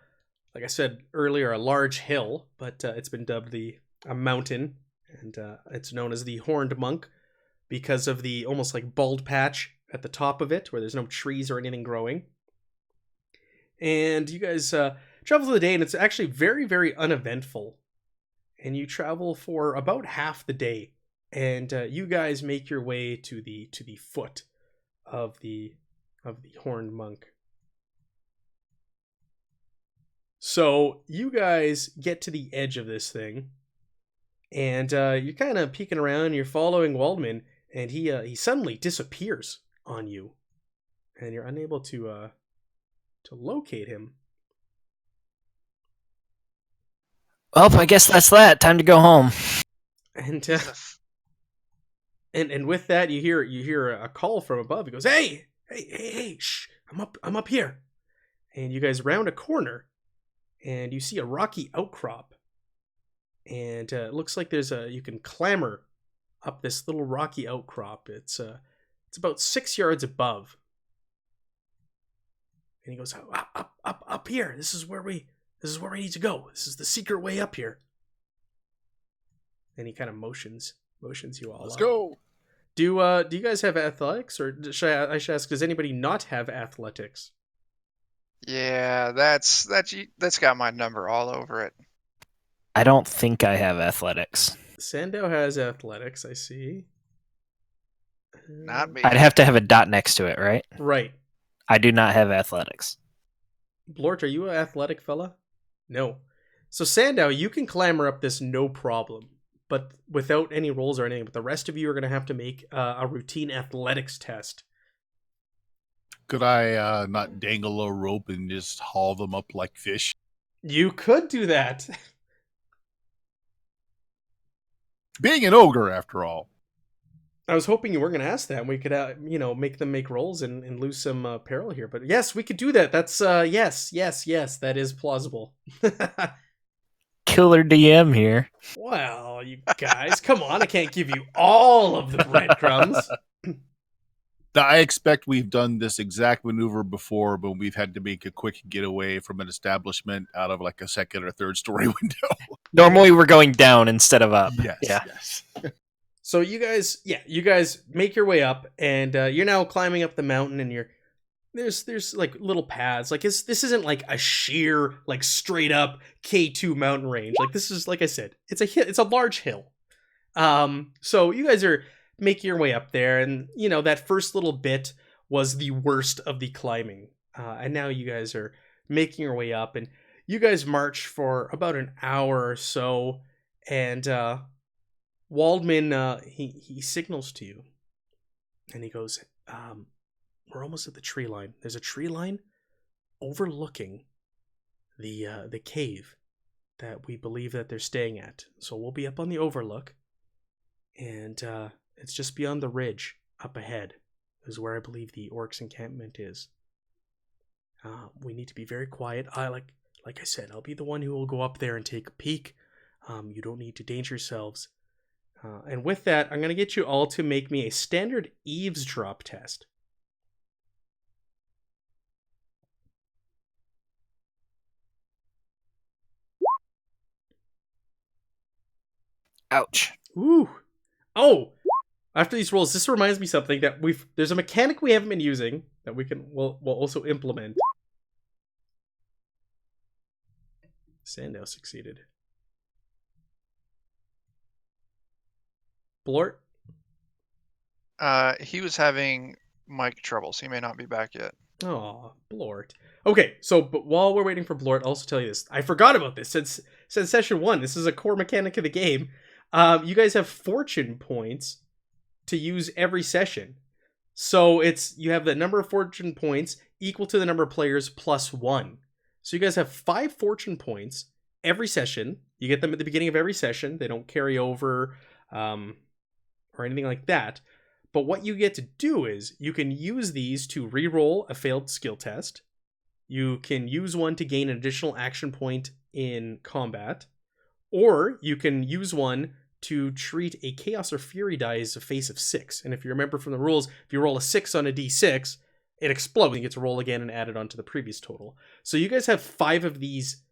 like I said earlier, a large hill, but it's been dubbed a mountain, and it's known as the Horned Monk because of the almost like bald patch at the top of it, where there's no trees or anything growing. And you guys travel through the day, and it's actually very, very uneventful. And you travel for about half the day, and you guys make your way to the foot of the Horned Monk. So you guys get to the edge of this thing, and you're kind of peeking around. You're following Waldman, and he suddenly disappears on you, and you're unable to locate him. Well, I guess that's that. Time to go home. And and with that, you hear a call from above. He goes, "Hey, shh! I'm up here." And you guys round a corner, and you see a rocky outcrop. And it looks like you can clamber up this little rocky outcrop. It's about 6 yards above. And he goes, up here. This is where we need to go. This is the secret way up here. And he kind of motions you all. Let's up. go. Do you guys have athletics, or I should ask, does anybody not have athletics? Yeah, that's got my number all over it. I don't think I have athletics. Sandow has athletics, I see. Not me. I'd have to have a dot next to it, right? Right. I do not have athletics. Blort, are you an athletic fella? No. So Sandow, you can clamber up this no problem, but without any rolls or anything. But the rest of you are going to have to make a routine athletics test. Could I not dangle a rope and just haul them up like fish? You could do that. Being an ogre, after all. I was hoping you weren't going to ask that. And we could, make them make rolls and lose some peril here. But yes, we could do that. That's yes. That is plausible. Killer DM here. Well, you guys, come on. I can't give you all of the breadcrumbs. I expect we've done this exact maneuver before, but we've had to make a quick getaway from an establishment out of like a second or third story window. Normally we're going down instead of up. Yes. Yeah. Yes. So you guys make your way up, and you're now climbing up the mountain, and there's like little paths. Like this isn't like a sheer, like straight up K2 mountain range. Like this is, like I said, it's a large hill. So you guys are making your way up there, and that first little bit was the worst of the climbing. And now you guys are making your way up, and you guys march for about an hour or so, and Waldman, he signals to you, and he goes, we're almost at the tree line. There's a tree line overlooking the cave that we believe that they're staying at. So we'll be up on the overlook, and it's just beyond the ridge up ahead is where I believe the orcs encampment is. We need to be very quiet. Like I said, I'll be the one who will go up there and take a peek. You don't need to danger yourselves. And with that, I'm going to get you all to make me a standard eavesdrop test. Ouch. Ooh. Oh! After these rolls, this reminds me something that there's a mechanic we haven't been using that we'll also implement. Sandow succeeded. Blort? He was having mic troubles. He may not be back yet. Aw, Blort. Okay, but while we're waiting for Blort, I'll also tell you this. I forgot about this since session 1. This is a core mechanic of the game. You guys have fortune points to use every session. So you have the number of fortune points equal to the number of players plus 1. So you guys have 5 fortune points every session. You get them at the beginning of every session. They don't carry over or anything like that. But what you get to do is you can use these to re-roll a failed skill test. You can use one to gain an additional action point in combat. Or you can use one to treat a Chaos or Fury die as a face of 6. And if you remember from the rules, if you roll a 6 on a d6, it explodes and you get to roll again and add it onto the previous total. So you guys have 5 of these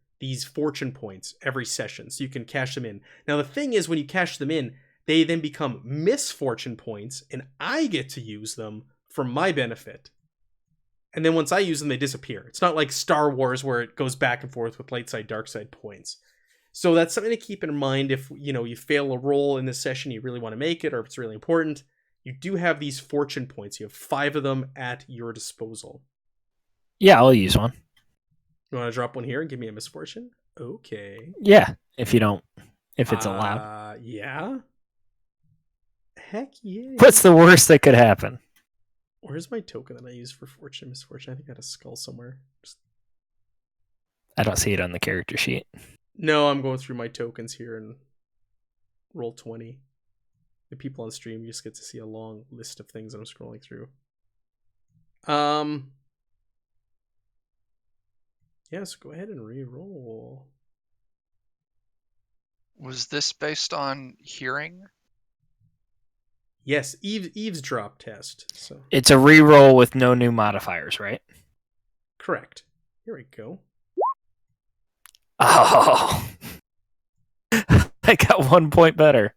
fortune points every session, so you can cash them in. Now the thing is, when you cash them in, they then become misfortune points, and I get to use them for my benefit. And then once I use them, they disappear. It's not like Star Wars where it goes back and forth with light side, dark side points. So that's something to keep in mind if you fail a roll in this session, you really want to make it, or if it's really important. You do have these fortune points. You have 5 of them at your disposal. Yeah, I'll use one. You want to drop one here and give me a misfortune? Okay. Yeah, if it's allowed. Yeah. Heck yeah. What's the worst that could happen? Where's my token that I use for fortune, misfortune? I think I had a skull somewhere. I don't see it on the character sheet. No, I'm going through my tokens here and roll 20. The people on stream, you just get to see a long list of things that I'm scrolling through. Yes, go ahead and re-roll. Was this based on hearing? Yes, eavesdrop test. So It's a reroll with no new modifiers, right? correct. Here we go. Oh. I got 1 point better.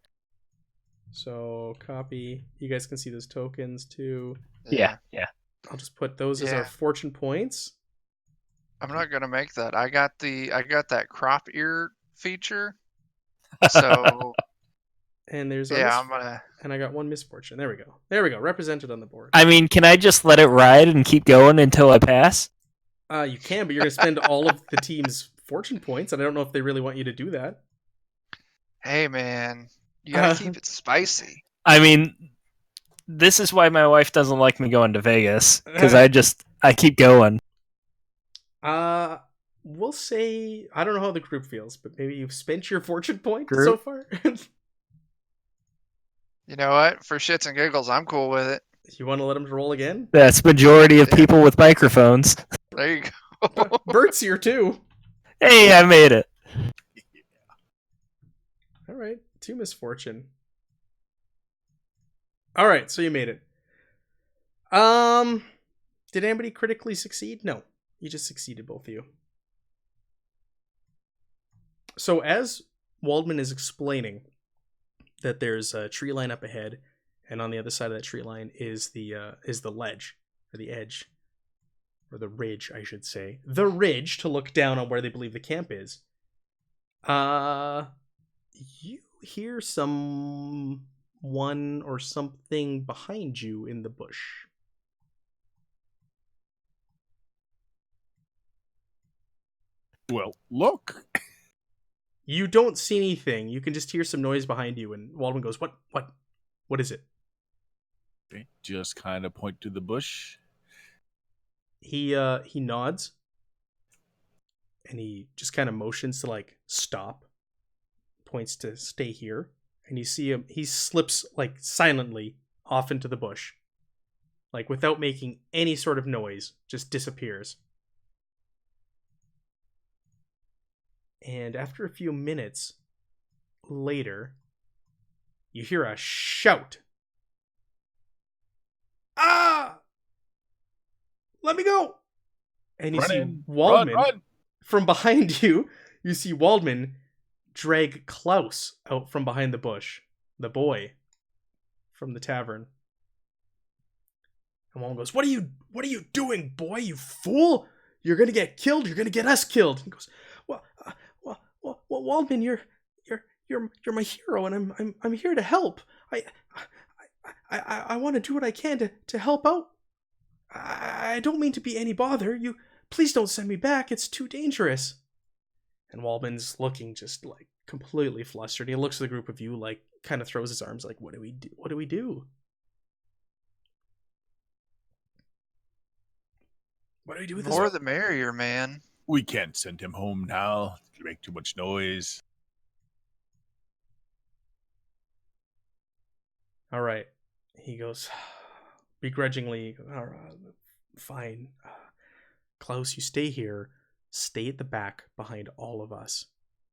So copy. You guys can see those tokens too. Yeah. I'll just put those as our fortune points. I'm not gonna make that. I got that crop ear feature. So And there's I'm gonna. and I got 1 misfortune. There we go. Represented on the board. I mean, can I just let it ride and keep going until I pass? You can, but you're gonna spend all of the team's fortune points, and I don't know if they really want you to do that. Hey man, you gotta keep it spicy. I mean, this is why my wife doesn't like me going to Vegas, because I keep going. We'll say I don't know how the group feels, but maybe you've spent your fortune point Group? so far. You know what? For shits and giggles, I'm cool with it. You want to let them roll again? That's majority of people with microphones. There you go. Bert's here too. Hey, I made it. All right, 2 misfortune. All right, so you made it. Did anybody critically succeed? No, you just succeeded, both of you. So as Waldman is explaining that there's a tree line up ahead, and on the other side of that tree line is the ledge, or the edge, or the ridge, I should say. The ridge to look down on where they believe the camp is. You hear someone or something behind you in the bush. Well, look. You don't see anything. You can just hear some noise behind you, and Waldman goes, What is it? Okay, just kind of point to the bush. He nods, and he just kind of motions to, like, stop, points to stay here, and you see him, he slips, like, silently off into the bush, like, without making any sort of noise, just disappears. And after a few minutes later, you hear a shout. Ah! Let me go! And you see Waldman Run. from behind you. You see Waldman drag Klaus out from behind the bush, the boy from the tavern. And Waldman goes, "What are you doing, boy? You fool! You're gonna get killed. You're gonna get us killed." He goes, "Well, Waldman, you're my hero, and I'm here to help. I want to do what I can to help out. I don't mean to be any bother. You please don't send me back. It's too dangerous." And Waldman's looking just, like, completely flustered. He looks at the group of you, like, kind of throws his arms, like, "What do we do? What do we do? What do we do with this?" More the merrier, man. We can't send him home now. It'll make too much noise. All right. He goes begrudgingly, "All right, fine. Klaus, you stay here. Stay at the back behind all of us.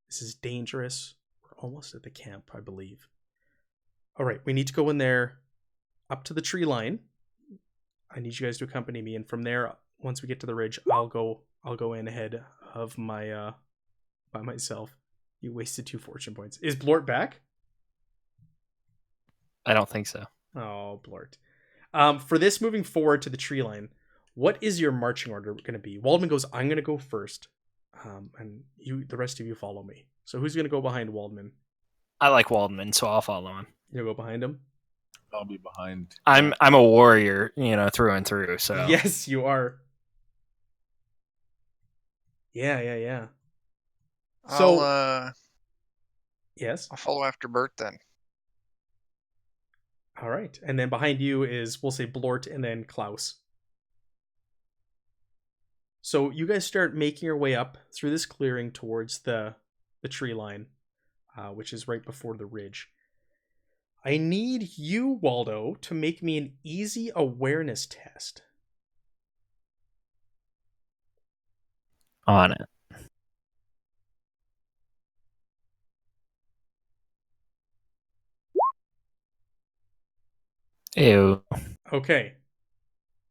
This is dangerous. We're almost at the camp, I believe. All right, we need to go in there up to the tree line. I need you guys to accompany me, and from there, once we get to the ridge, I'll go in ahead of my by myself." You wasted 2 fortune points. Is Blort back? I don't think so. Oh, Blort. For this, moving forward to the tree line, what is your marching order going to be? Waldman goes, "I'm going to go first, and the rest of you follow me." So who's going to go behind Waldman? I like Waldman, so I'll follow him. You'll go behind him? I'll be behind. I'm a warrior, through and through. So Yes, you are. Yeah. So, yes. I'll follow after Bert then. All right. And then behind you is, we'll say, Blort and then Klaus. So you guys start making your way up through this clearing towards the tree line, which is right before the ridge. I need you, Waldo, to make me an easy awareness test. On it. Ew. Okay.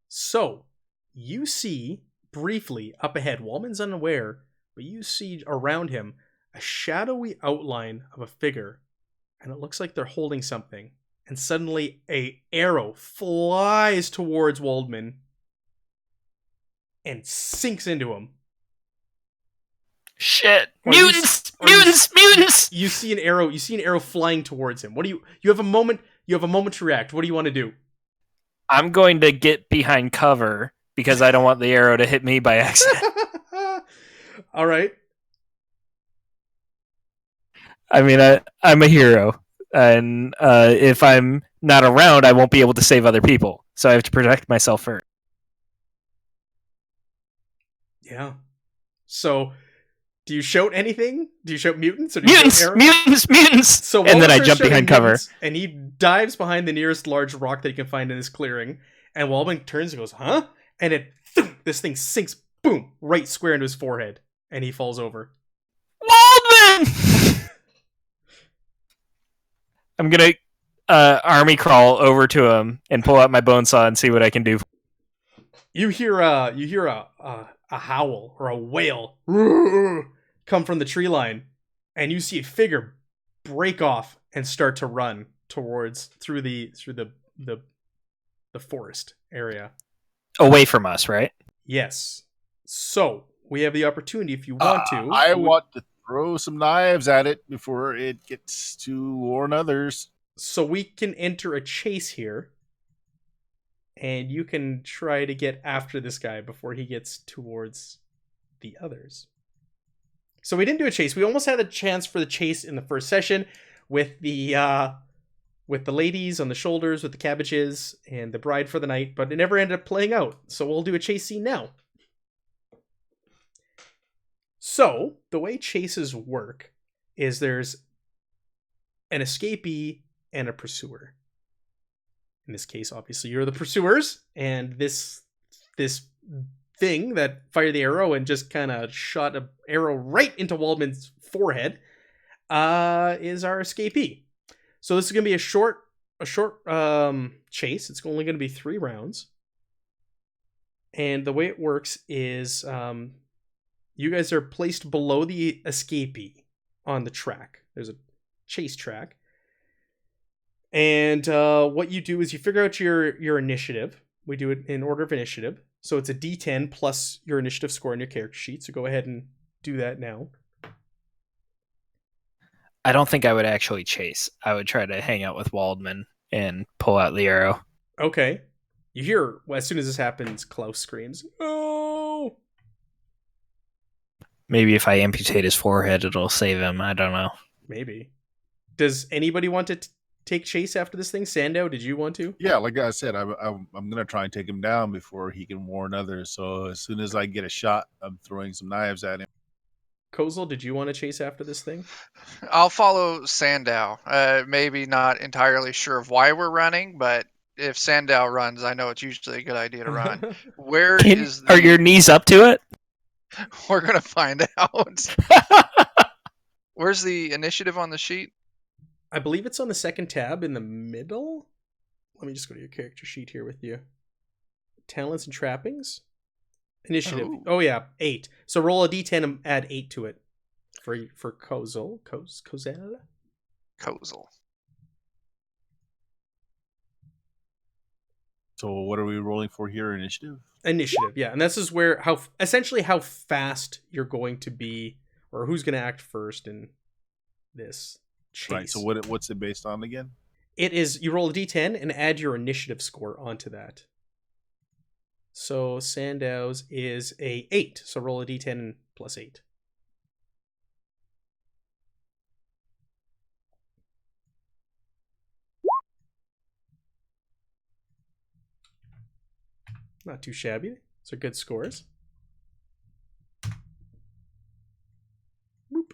So, you see, briefly, up ahead, Waldman's unaware, but you see around him a shadowy outline of a figure, and it looks like they're holding something. And suddenly, a arrow flies towards Waldman and sinks into him. Shit! Or Mutants! You see an arrow flying towards him. What do you have a moment to react. What do you want to do? I'm going to get behind cover because I don't want the arrow to hit me by accident. All right. I mean, I'm a hero, and if I'm not around, I won't be able to save other people. So I have to protect myself first. Yeah. So, do you shout anything? Do you shout mutants? Or do you shout Mutants! So and then I Walden's jump behind cover. mutants, and he dives behind the nearest large rock that he can find in this clearing. And Waldman turns and goes, "Huh?" And this thing sinks, boom, right square into his forehead. And he falls over. Waldman! I'm gonna army crawl over to him and pull out my bone saw and see what I can do. You hear a howl or a wail come from the tree line, and you see a figure break off and start to run towards through the forest area. Away from us, right? Yes. So we have the opportunity, if you want to. I want to throw some knives at it before it gets to warn others. So we can enter a chase here, and you can try to get after this guy before he gets towards the others. So we didn't do a chase. We almost had a chance for the chase in the first session with the ladies on the shoulders with the cabbages and the bride for the night, but it never ended up playing out. So we'll do a chase scene now. So the way chases work is there's an escapee and a pursuer. In this case, obviously, you're the pursuers, and this thing that fired the arrow and just kind of shot an arrow right into Waldman's forehead is our escapee. So this is going to be a short chase. It's only going to be 3 rounds. And the way it works is you guys are placed below the escapee on the track. There's a chase track. And what you do is you figure out your initiative. We do it in order of initiative. So it's a D10 plus your initiative score on your character sheet. So go ahead and do that now. I don't think I would actually chase. I would try to hang out with Waldman and pull out the arrow. Okay. You hear, as soon as this happens, Klaus screams, "No!" Maybe if I amputate his forehead, it'll save him. I don't know. Maybe. Does anybody want to take chase after this thing? Sandow, did you want to? Yeah, like I said, I'm going to try and take him down before he can warn others. So as soon as I get a shot, I'm throwing some knives at him. Kozel, did you want to chase after this thing? I'll follow Sandow. Maybe not entirely sure of why we're running, but if Sandow runs, I know it's usually a good idea to run. Where is Are your knees up to it? We're gonna find out. Where's the initiative on the sheet? I believe it's on the second tab in the middle. Let me just go to your character sheet here with you. Talents and trappings. Initiative. Oh yeah, 8. So roll a d10 and add 8 to it for Kozel. Kozel. So what are we rolling for here? Initiative? Initiative, yeah. And this is where how fast you're going to be, or who's going to act first in this chase. Right. So what's it based on again? It is, you roll a d10 and add your initiative score onto that. So Sandow's is a 8. So roll a d10 and plus 8. Not too shabby. Those are good scores. Boop.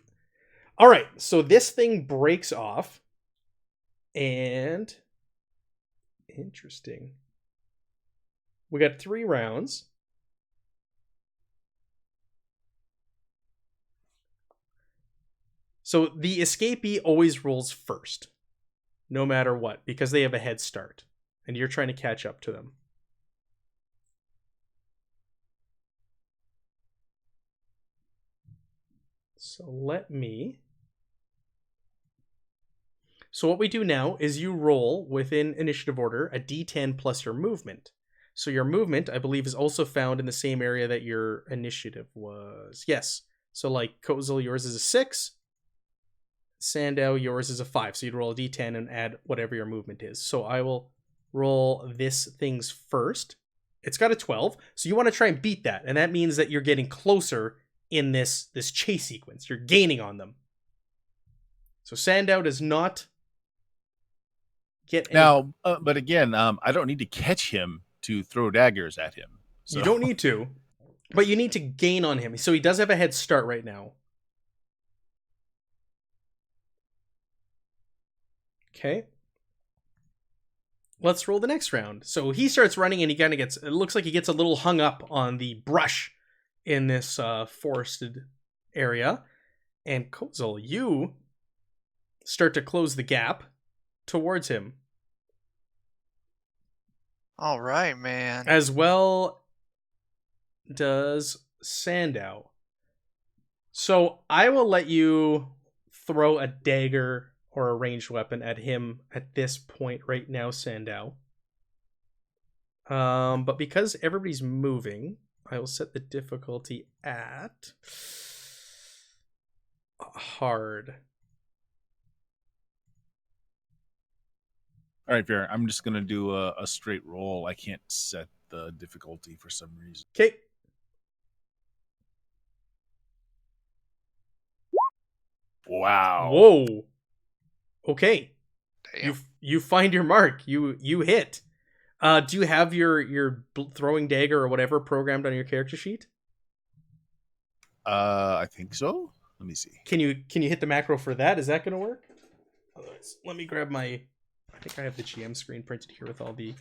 All right, so this thing breaks off. And interesting. We got 3 rounds. So the escapee always rolls first, no matter what, because they have a head start, and you're trying to catch up to them. So So what we do now is you roll within initiative order a d10 plus your movement. So your movement, I believe, is also found in the same area that your initiative was. Yes. So like Kozel, yours is a 6. Sandow, yours is a 5. So you'd roll a d10 and add whatever your movement is. So I will roll this thing's first. It's got a 12. So you want to try and beat that. And that means that you're getting closer in this chase sequence. You're gaining on them. So Sandow does not get any... Now, but again, I don't need to catch him to throw daggers at him. So. You don't need to, but you need to gain on him. So he does have a head start right now. Okay. Let's roll the next round. So he starts running and he kind of gets, it looks like he gets a little hung up on the brush in this forested area. And Kozel, you start to close the gap towards him. All right, man. As well does Sandow. So I will let you throw a dagger or a ranged weapon at him at this point right now, Sandow. But because everybody's moving, I will set the difficulty at hard. All right, Fair. I'm just gonna do a straight roll. I can't set the difficulty for some reason. Okay. Wow. Whoa. Okay. Damn. You find your mark. You hit. Do you have your throwing dagger or whatever programmed on your character sheet? I think so. Let me see. Can you hit the macro for that? Is that going to work? Otherwise, let me grab my. I think I have the GM screen printed here with all the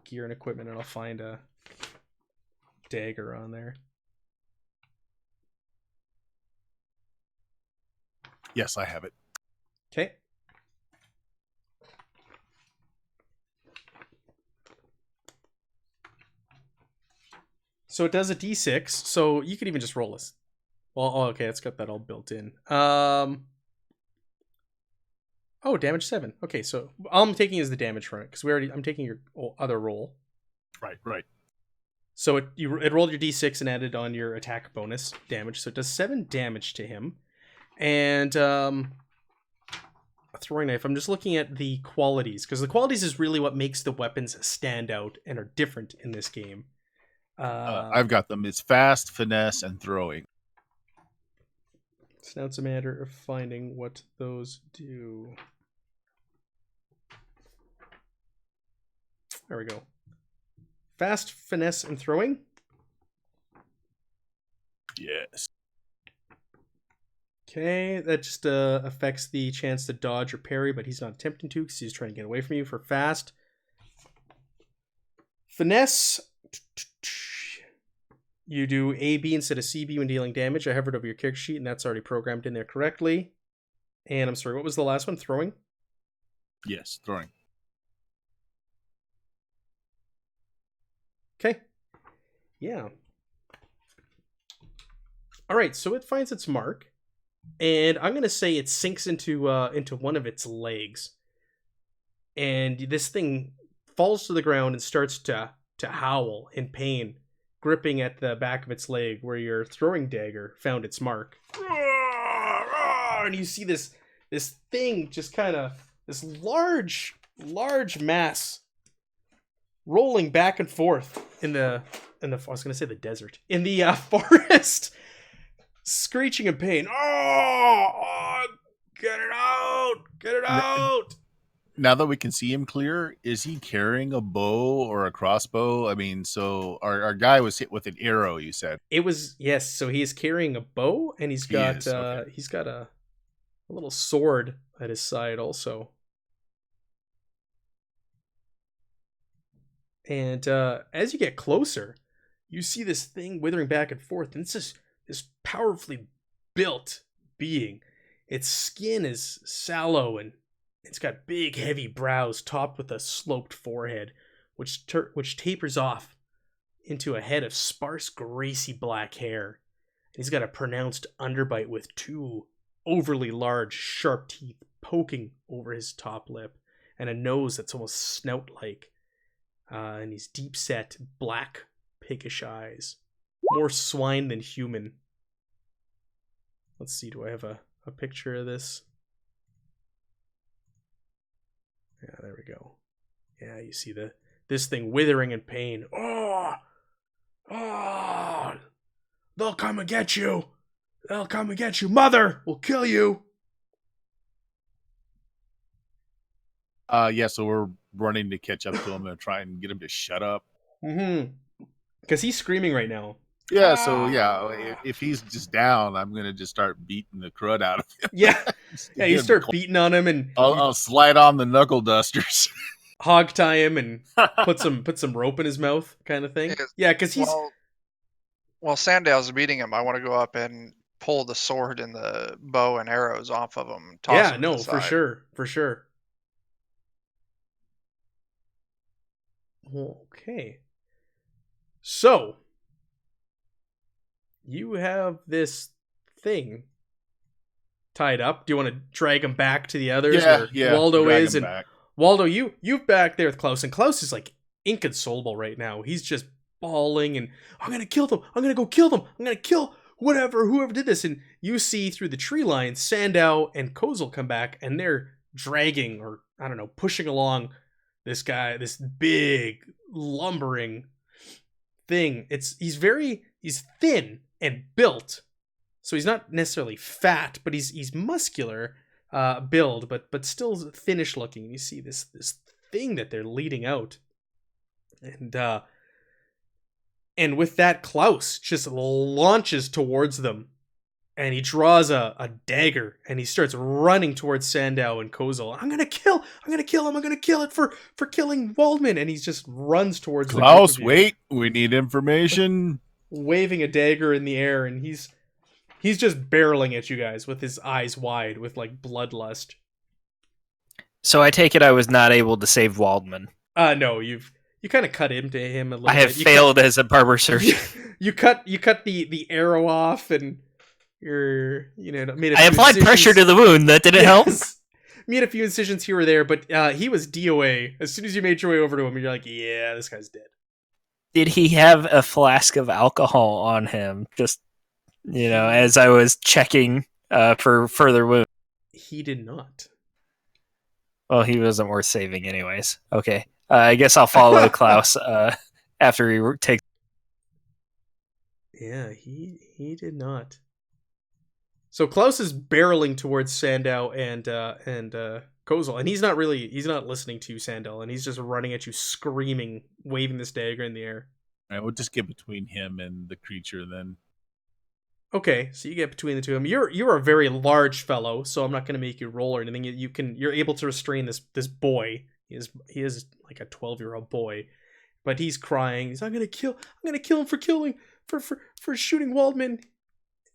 gear and equipment, and I'll find a dagger on there. Yes, I have it. Okay. So it does a d6, so you could even just roll this. Well, oh, okay, it's got that all built in. Oh, damage 7. Okay, so all I'm taking is the damage from it, because I'm taking your other roll. Right. So it rolled your d6 and added on your attack bonus damage, so it does 7 damage to him. And a throwing knife, I'm just looking at the qualities, because the qualities is really what makes the weapons stand out and are different in this game. I've got them. It's fast, finesse, and throwing. So now it's a matter of finding what those do. There we go. Fast, finesse, and throwing. Yes. Okay, that just affects the chance to dodge or parry, but he's not attempting to because he's trying to get away from you for fast. Finesse. You do AB instead of CB when dealing damage. I hovered over your character sheet, and that's already programmed in there correctly. And I'm sorry, what was the last one? Throwing? Yes, throwing. Okay. Yeah. All right, so it finds its mark, and I'm gonna say it sinks into one of its legs, and this thing falls to the ground and starts to howl in pain, gripping at the back of its leg where your throwing dagger found its mark. And you see this thing just kind of this large mass rolling back and forth in the I was gonna say the desert, in the forest, screeching in pain. Oh, get it out! Now that we can see him clear, is he carrying a bow or a crossbow? I mean, so our guy was hit with an arrow, you said. It was, yes, so he's carrying a bow, and he's got okay. he's got a little sword at his side also. And as you get closer, you see this thing withering back and forth, and it's this powerfully built being. Its skin is sallow, and it's got big, heavy brows topped with a sloped forehead, which tapers off into a head of sparse, greasy black hair. And he's got a pronounced underbite with 2 overly large, sharp teeth poking over his top lip, and a nose that's almost snout-like. And these deep-set, black, piggish eyes. More swine than human. Let's see, do I have a picture of this? Yeah, there we go. Yeah, you see this thing withering in pain. Oh! They'll come and get you! They'll come and get you! Mother! We'll kill you! Yeah, so we're running to catch up to him and try and get him to shut up. Mm-hmm. Because he's screaming right now. Yeah, so yeah, if he's just down, I'm gonna just start beating the crud out of him. Yeah, yeah. You start beating on him, and I'll slide on the knuckle dusters. hog tie him and put some rope in his mouth, kind of thing. Yeah, because he's while Sandow's beating him, I want to go up and pull the sword and the bow and arrows off of him. Toss them to the for side. sure. Okay, so you have this thing tied up. Do you want to drag him back to the others Yeah, where yeah. Waldo drag is? him And back. Waldo, you back there with Klaus, and Klaus is like inconsolable right now. He's just bawling and I'm gonna kill them. I'm gonna go kill them. I'm gonna kill whoever did this. And you see through the tree line, Sandow and Kozel come back, and they're dragging, or I don't know, pushing along this guy, this big lumbering thing. He's thin and built, so he's not necessarily fat, but he's muscular build, but still thinnish looking. You see this thing that they're leading out, and with that, Klaus just launches towards them, and he draws a dagger, and he starts running towards Sandow and Kozel. I'm gonna kill him. I'm gonna kill it for killing Waldman, and he just runs towards Klaus, the group of you, wait. We need information. waving a dagger in the air, and he's just barreling at you guys with his eyes wide with like bloodlust. So I take it I was not able to save Waldman. No, you kind of cut into him a little I have bit. failed as a barber surgeon. You cut the arrow off, and you're made. I applied pressure to the wound. That didn't help. Made a few incisions here or there, but he was DOA. As soon as you made your way over to him, you're like, yeah, this guy's dead. Did he have a flask of alcohol on him? Just as I was checking for further wounds. He did not. Well, he wasn't worth saving, anyways. Okay, I guess I'll follow Klaus after he takes. Yeah, he did not. So Klaus is barreling towards Sandow and Kozel, and he's not listening to Sandow, and he's just running at you, screaming, waving this dagger in the air. All right, we'll just get between him and the creature then. Okay, so you get between the two of them. You're a very large fellow, so I'm not going to make you roll or anything. You're able to restrain this boy. He is like a 12-year-old boy, but he's crying. I'm gonna kill him for shooting Waldman.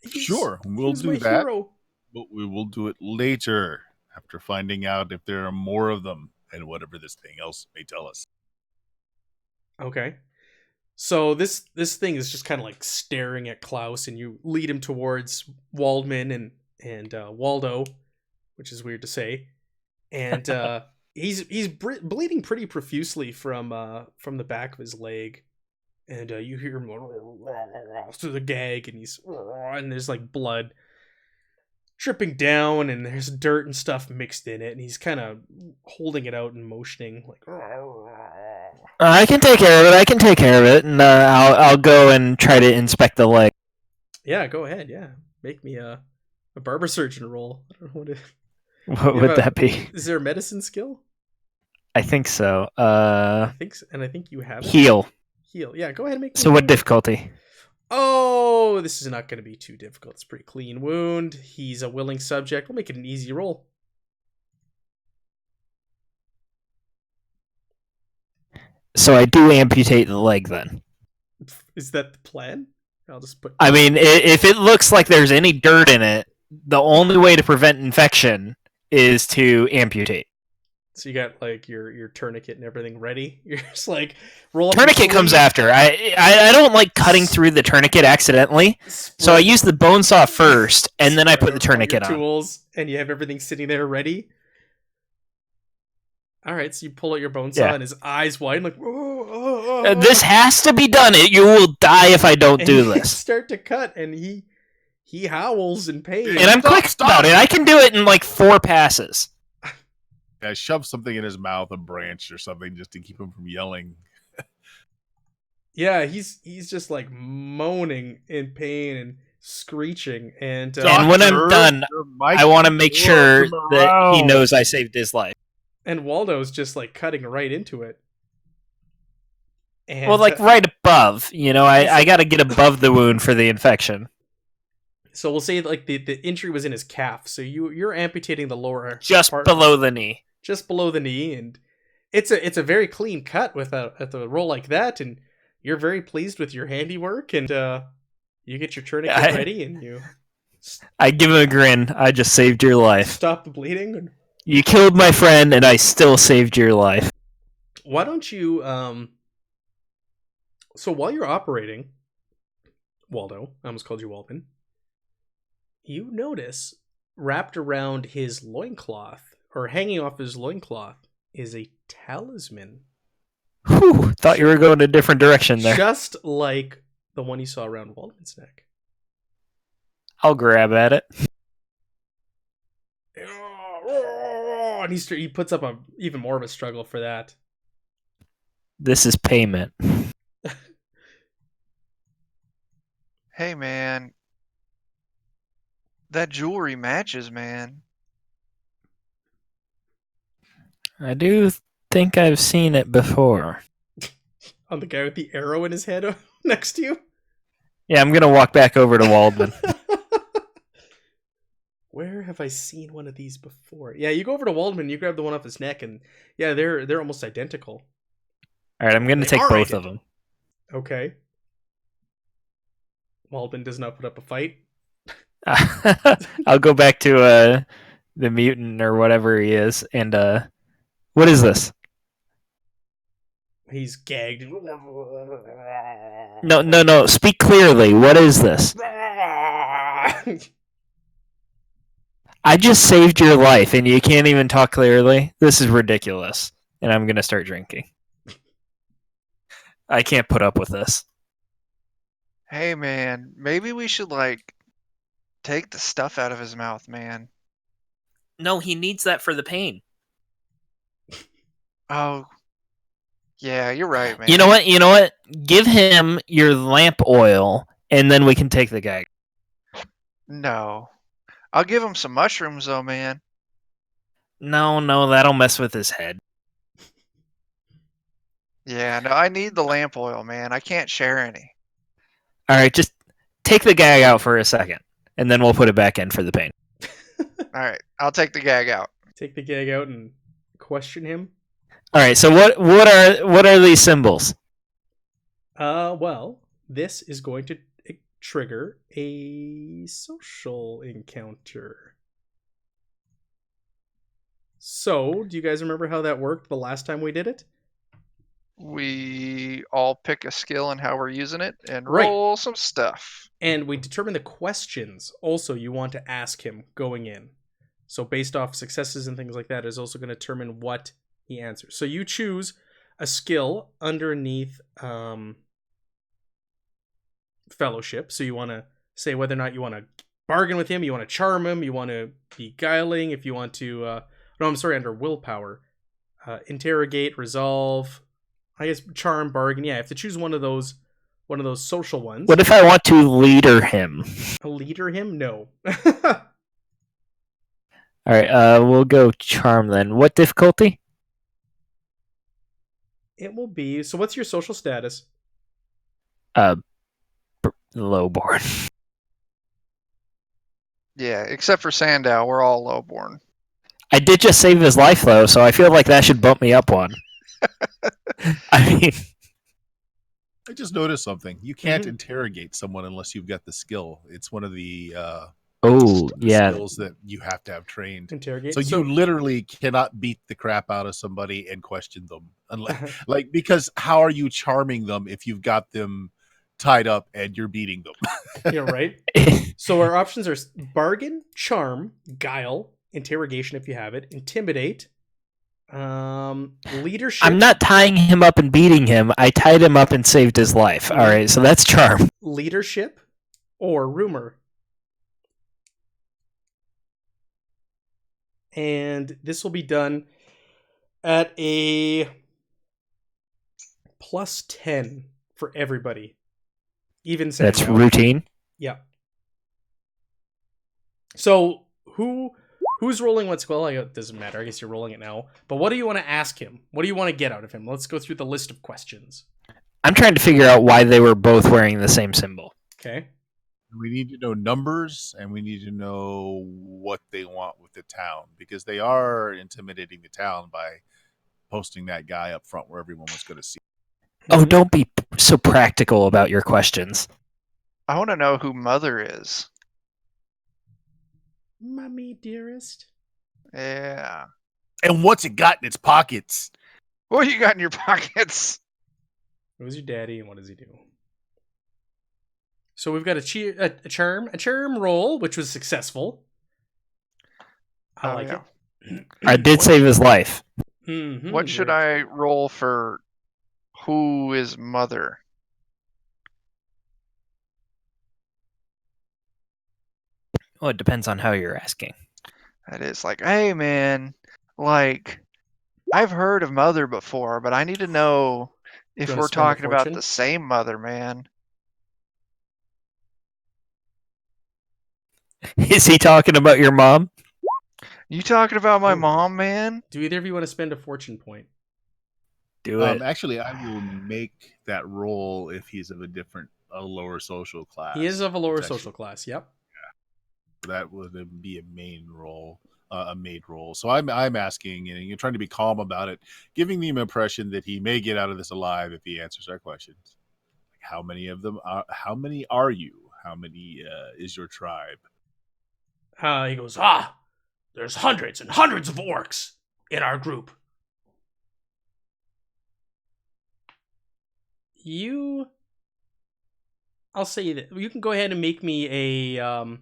Sure, we'll He's do my that. hero. But we will do it later after finding out if there are more of them and whatever this thing else may tell us. Okay. So this thing is just kind of like staring at Klaus, and you lead him towards Waldman and Waldo, which is weird to say, and he's bleeding pretty profusely from the back of his leg, and you hear him through the gag, and there's like blood dripping down, and there's dirt and stuff mixed in it, and he's kind of holding it out and motioning like. I can take care of it, and I'll go and try to inspect the leg. Yeah, go ahead. Yeah, make me a barber surgeon roll. I don't know What would that be? Is there a medicine skill? I think so. I think so, and I think you have it. Heal. Yeah, go ahead and make. So what difficulty? Oh, this is not going to be too difficult. It's a pretty clean wound. He's a willing subject. We'll make it an easy roll. So I do amputate the leg then. Is that the plan? I'll just put. I mean, if it looks like there's any dirt in it, the only way to prevent infection is to amputate. So you got like your tourniquet and everything ready. You're just like roll. Up Tourniquet comes after. I don't like cutting through the tourniquet accidentally, so I use the bone saw first, and then I put the tourniquet on. Tools, and you have everything sitting there ready. All right, so you pull out your bone saw, and his eyes widen, like, whoa. This has to be done. You will die if I don't do You this. start to cut, and he howls in pain. And I'm quick about it. I can do it in like 4 passes. I shove something in his mouth, a branch or something, just to keep him from yelling. Yeah, he's just like moaning in pain and screeching, and when I'm done, I want to make sure that he knows I saved his life. And Waldo's just like cutting right into it. And, Well, like right above, I got to get above the wound for the infection. So we'll say like the injury was in his calf, so you're amputating the lower Just part, below the knee. just below the knee, and it's a very clean cut with a roll like that, and you're very pleased with your handiwork, and you get your tourniquet ready, and you I give him a grin. I just saved your life. stop the bleeding. And You killed my friend, and I still saved your life. why don't you so while you're operating, Waldo, I almost called you Waldman, you notice wrapped around his loincloth, or hanging off his loincloth, is a talisman. Whew, thought you were going a different direction there. Just like the one you saw around Waldman's neck. I'll grab at it. And he puts up even more of a struggle for that. This is payment. Hey, man. That jewelry matches, man. I do think I've seen it before. On the guy with the arrow in his head next to you? Yeah, I'm going to walk back over to Waldman. Where have I seen one of these before? Yeah, you go over to Waldman, you grab the one off his neck, and yeah, they're almost identical. All right, I'm going to take both of them. Okay. Waldman does not put up a fight. I'll go back to the mutant or whatever he is, and what is this? He's gagged. No. Speak clearly. What is this? I just saved your life, and you can't even talk clearly? This is ridiculous. And I'm going to start drinking. I can't put up with this. Hey, man. Maybe we should, take the stuff out of his mouth, man. No, he needs that for the pain. Oh. Yeah, you're right, man. You know what? Give him your lamp oil, and then we can take the gag. No. I'll give him some mushrooms, though, man. No, that'll mess with his head. Yeah, no, I need the lamp oil, man. I can't share any. All right, just take the gag out for a second, and then we'll put it back in for the pain. All right, I'll take the gag out. Take the gag out and question him. All right, so what are these symbols? Well, this is going to trigger a social encounter. So, do you guys remember how that worked the last time we did it? We all pick a skill and how we're using it and Right. roll some stuff. And we determine the questions also you want to ask him going in. So based off successes and things like that is also going to determine what he answers. So you choose a skill underneath fellowship. So you want to say whether or not you want to bargain with him, you want to charm him, you want to be guiling, if you want to under willpower. Interrogate, resolve, I guess charm, bargain. Yeah, you have to choose one of those social ones. What if I want to leader him? Leader him? No. All right, we'll go charm then. What difficulty? It will be. So what's your social status? Lowborn. Yeah, except for Sandow, we're all lowborn. I did just save his life though, so I feel like that should bump me up one. I mean, I just noticed something. You can't interrogate someone unless you've got the skill. It's one of the skills that you have to have trained. Interrogate. So you literally cannot beat the crap out of somebody and question them, unless, because how are you charming them if you've got them tied up and you're beating them? Yeah, right. So our options are bargain, charm, guile, interrogation if you have it, intimidate, leadership. I'm not tying him up and beating him. I tied him up and saved his life. All right, so that's charm. Leadership or rumor. And this will be done at a +10 for everybody. Even That's Sandow. routine. Yeah. So who's rolling what skill? It doesn't matter. I guess you're rolling it now. But what do you want to ask him? What do you want to get out of him? Let's go through the list of questions. I'm trying to figure out why they were both wearing the same symbol. Okay. We need to know numbers, and we need to know what they want with the town, because they are intimidating the town by posting that guy up front where everyone was going to see. Oh, don't be so practical about your questions. I want to know who Mother is. Mummy, dearest. Yeah. And what's it got in its pockets? What you got in your pockets? Who's your daddy and what does he do? So we've got a charm roll, which was successful. I Oh, like yeah. it. I did save his life. Mhm, What should very- I roll for who is mother? Well, it depends on how you're asking. That is like, hey man, like I've heard of mother before, but I need to know if wanna we're spend a talking about fortune? the same mother, man. Is he talking about your mom? You talking about my Ooh. mom, man? Do either of you want to spend a fortune point? Do it. Actually, I will make that roll if he's of a lower social class. He is of a lower It's actually- social class. Yep. That would be a main role, a maid role. So I'm asking, and you're trying to be calm about it, giving the impression that he may get out of this alive if he answers our questions. How many of them? How many are you? How many is your tribe? He goes, there's hundreds and hundreds of orcs in our group. I'll say that you can go ahead and make me a,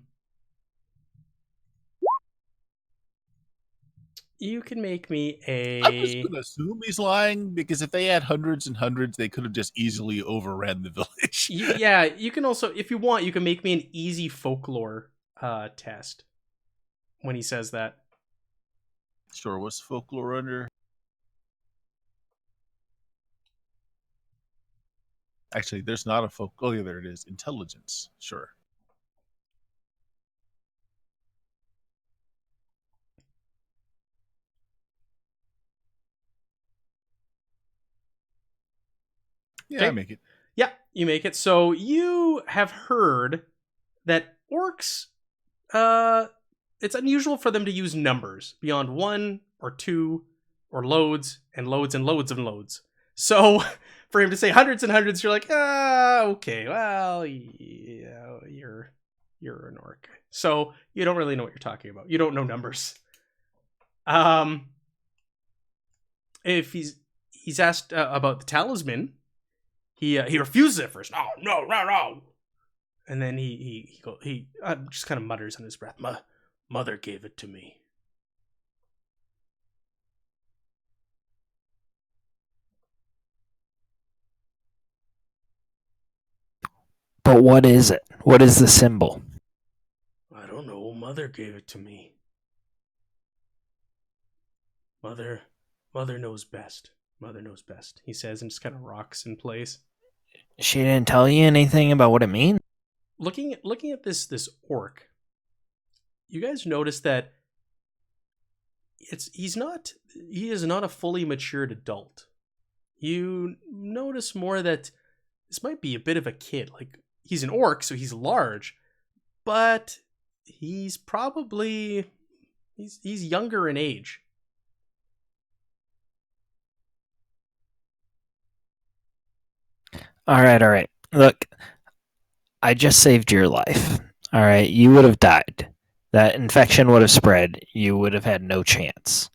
you can make me I'm just a, going to assume he's lying because if they had hundreds and hundreds, they could have just easily overran the village. yeah, you can also, if you want, you can make me an easy folklore test when he says that. Sure, what's folklore under? Actually, there's not a folk. Oh, yeah, there it is. Intelligence. Sure. Yeah, Okay. I make it. Yeah, you make it. So you have heard that orcs, it's unusual for them to use numbers beyond 1 or 2 or loads and loads and loads and loads. So for him to say hundreds and hundreds, you're like, okay, well, yeah, you're an orc. So you don't really know what you're talking about. You don't know numbers. If he's asked about the talisman, he refuses at first. No. And then he just kind of mutters under his breath. Mother gave it to me. But what is it? What is the symbol? I don't know. Mother gave it to me. Mother knows best. Mother knows best. He says, and just kind of rocks in place. She didn't tell you anything about what it means? Looking at this orc, you guys notice that he is not a fully matured adult. You notice more that this might be a bit of a kid. Like, he's an orc, so he's large, but he's probably he's younger in age. All right. Look, I just saved your life. All right, you would have died. That infection would have spread. You would have had no chance.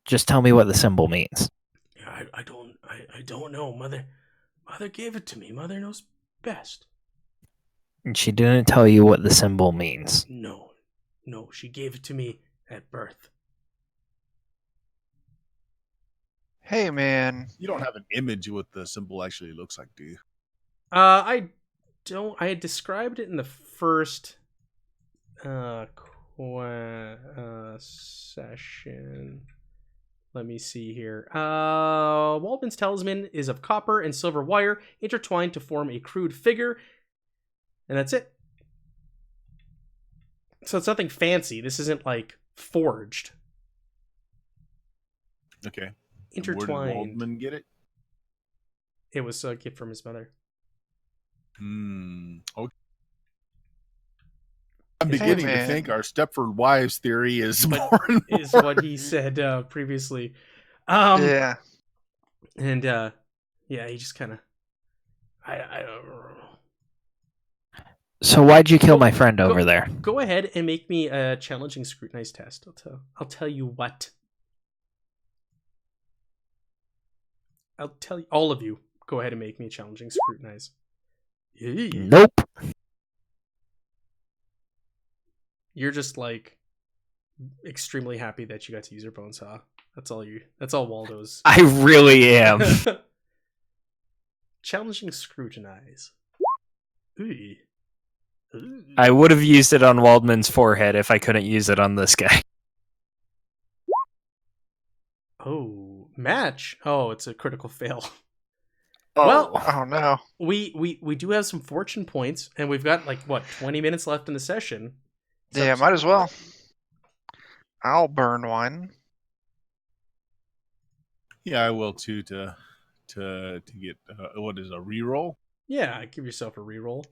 Just tell me what the symbol means. Yeah, I don't know. Mother gave it to me. Mother knows best. And she didn't tell you what the symbol means. No, she gave it to me at birth. Hey man, You don't have an image of what the symbol actually looks like, do you? I don't. I had described it in the first session. Let me see here. Waldman's talisman is of copper and silver wire intertwined to form a crude figure, and that's it. So it's nothing fancy. This isn't like forged. Okay. Intertwined. Where did Waldman get it? It was a gift from his mother. Okay. I'm beginning to think our Stepford Wives theory is more and more. Is what he said previously. yeah. And yeah, he just kind of I don't know. So why'd you kill my friend over there? Go ahead and make me a challenging scrutinize test. I'll tell you what. I'll tell you, all of you, go ahead and make me a challenging scrutinize. Nope. You're just like, extremely happy that you got to use your bone saw. That's all Waldo's. I really am. Challenging scrutinize. Ooh. Ooh. I would have used it on Waldman's forehead if I couldn't use it on this guy. Oh, match. Oh, it's a critical fail. Oh. Well, Oh no. we do have some fortune points, and we've got 20 minutes left in the session. So- Yeah, might as well. I'll burn one. Yeah, I will too. To get what is a reroll? Yeah, give yourself a reroll.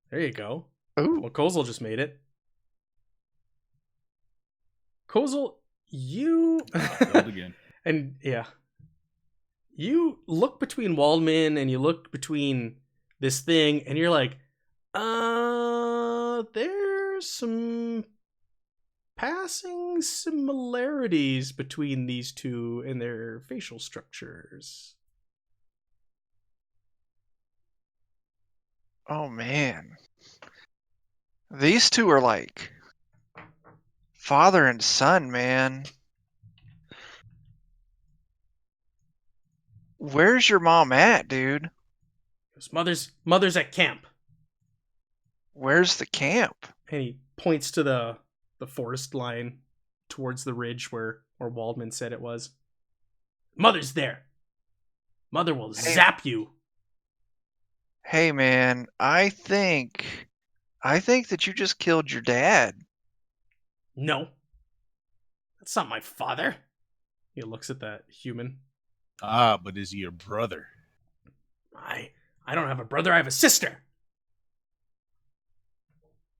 There you go. Ooh. Well, Kozel just made it. Kozel, you Failed again. and yeah, you look between Waldman and you look between this thing, and you're like, there's some passing similarities between these two and their facial structures. Oh man. These two are like father and son, man. Where's your mom at, dude? His mother's at camp, Where's the camp? and he points to the forest line towards the ridge where Waldman said it was. Mother's there. Mother will Hey. zap you. Hey man, I think that you just killed your dad. No, that's not my father. He looks at that human. Ah, but is he your brother? I don't have a brother, I have a sister.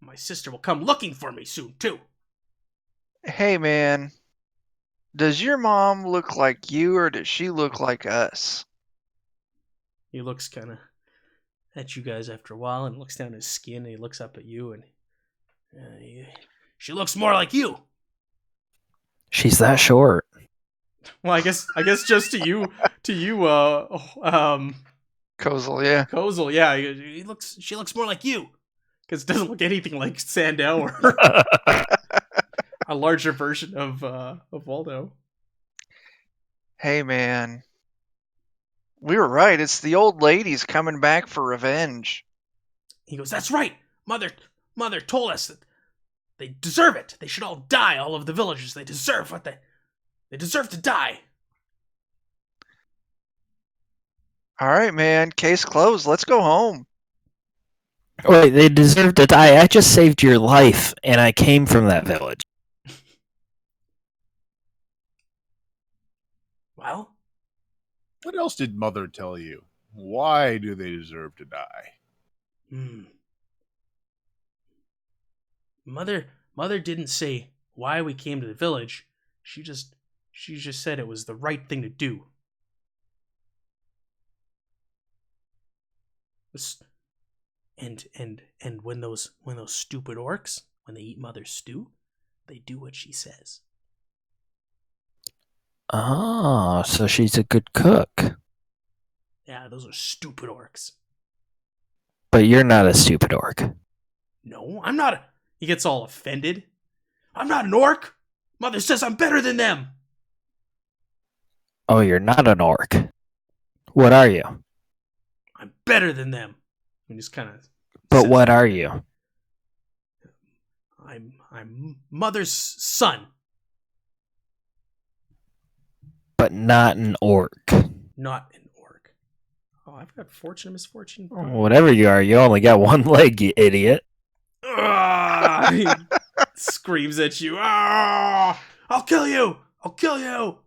My sister will come looking for me soon, too. Hey man, does your mom look like you or does she look like us? He looks kind of at you guys after a while and looks down his skin, and he looks up at you, and she looks more like you. She's that short. Well, I guess just to you, Kozel, yeah. Kozel, yeah, she looks more like you, because it doesn't look anything like Sandow or a larger version of Waldo. Hey man, we were right. It's the old ladies coming back for revenge. He goes, "That's right. Mother told us that they deserve it. They should all die. All of the villagers. They deserve what they deserve to die." All right, man. Case closed. Let's go home. Wait, they deserve to die. I just saved your life, and I came from that village. Well, What else did Mother tell you? Why do they deserve to die? Mother didn't say why we came to the village. She just said it was the right thing to do. And when those stupid orcs, when they eat Mother's stew, they do what she says. Oh, so she's a good cook. Yeah, those are stupid orcs. But you're not a stupid orc. No, I'm not. He gets all offended. I'm not an orc. Mother says I'm better than them. Oh, you're not an orc. What are you? I'm better than them. And just kind of. But what are you? I'm Mother's son. But not an orc. Not an orc. Oh, I've got fortune and misfortune. Whatever you are, you only got one leg, you idiot. He screams at you. I'll kill you. I'll kill you.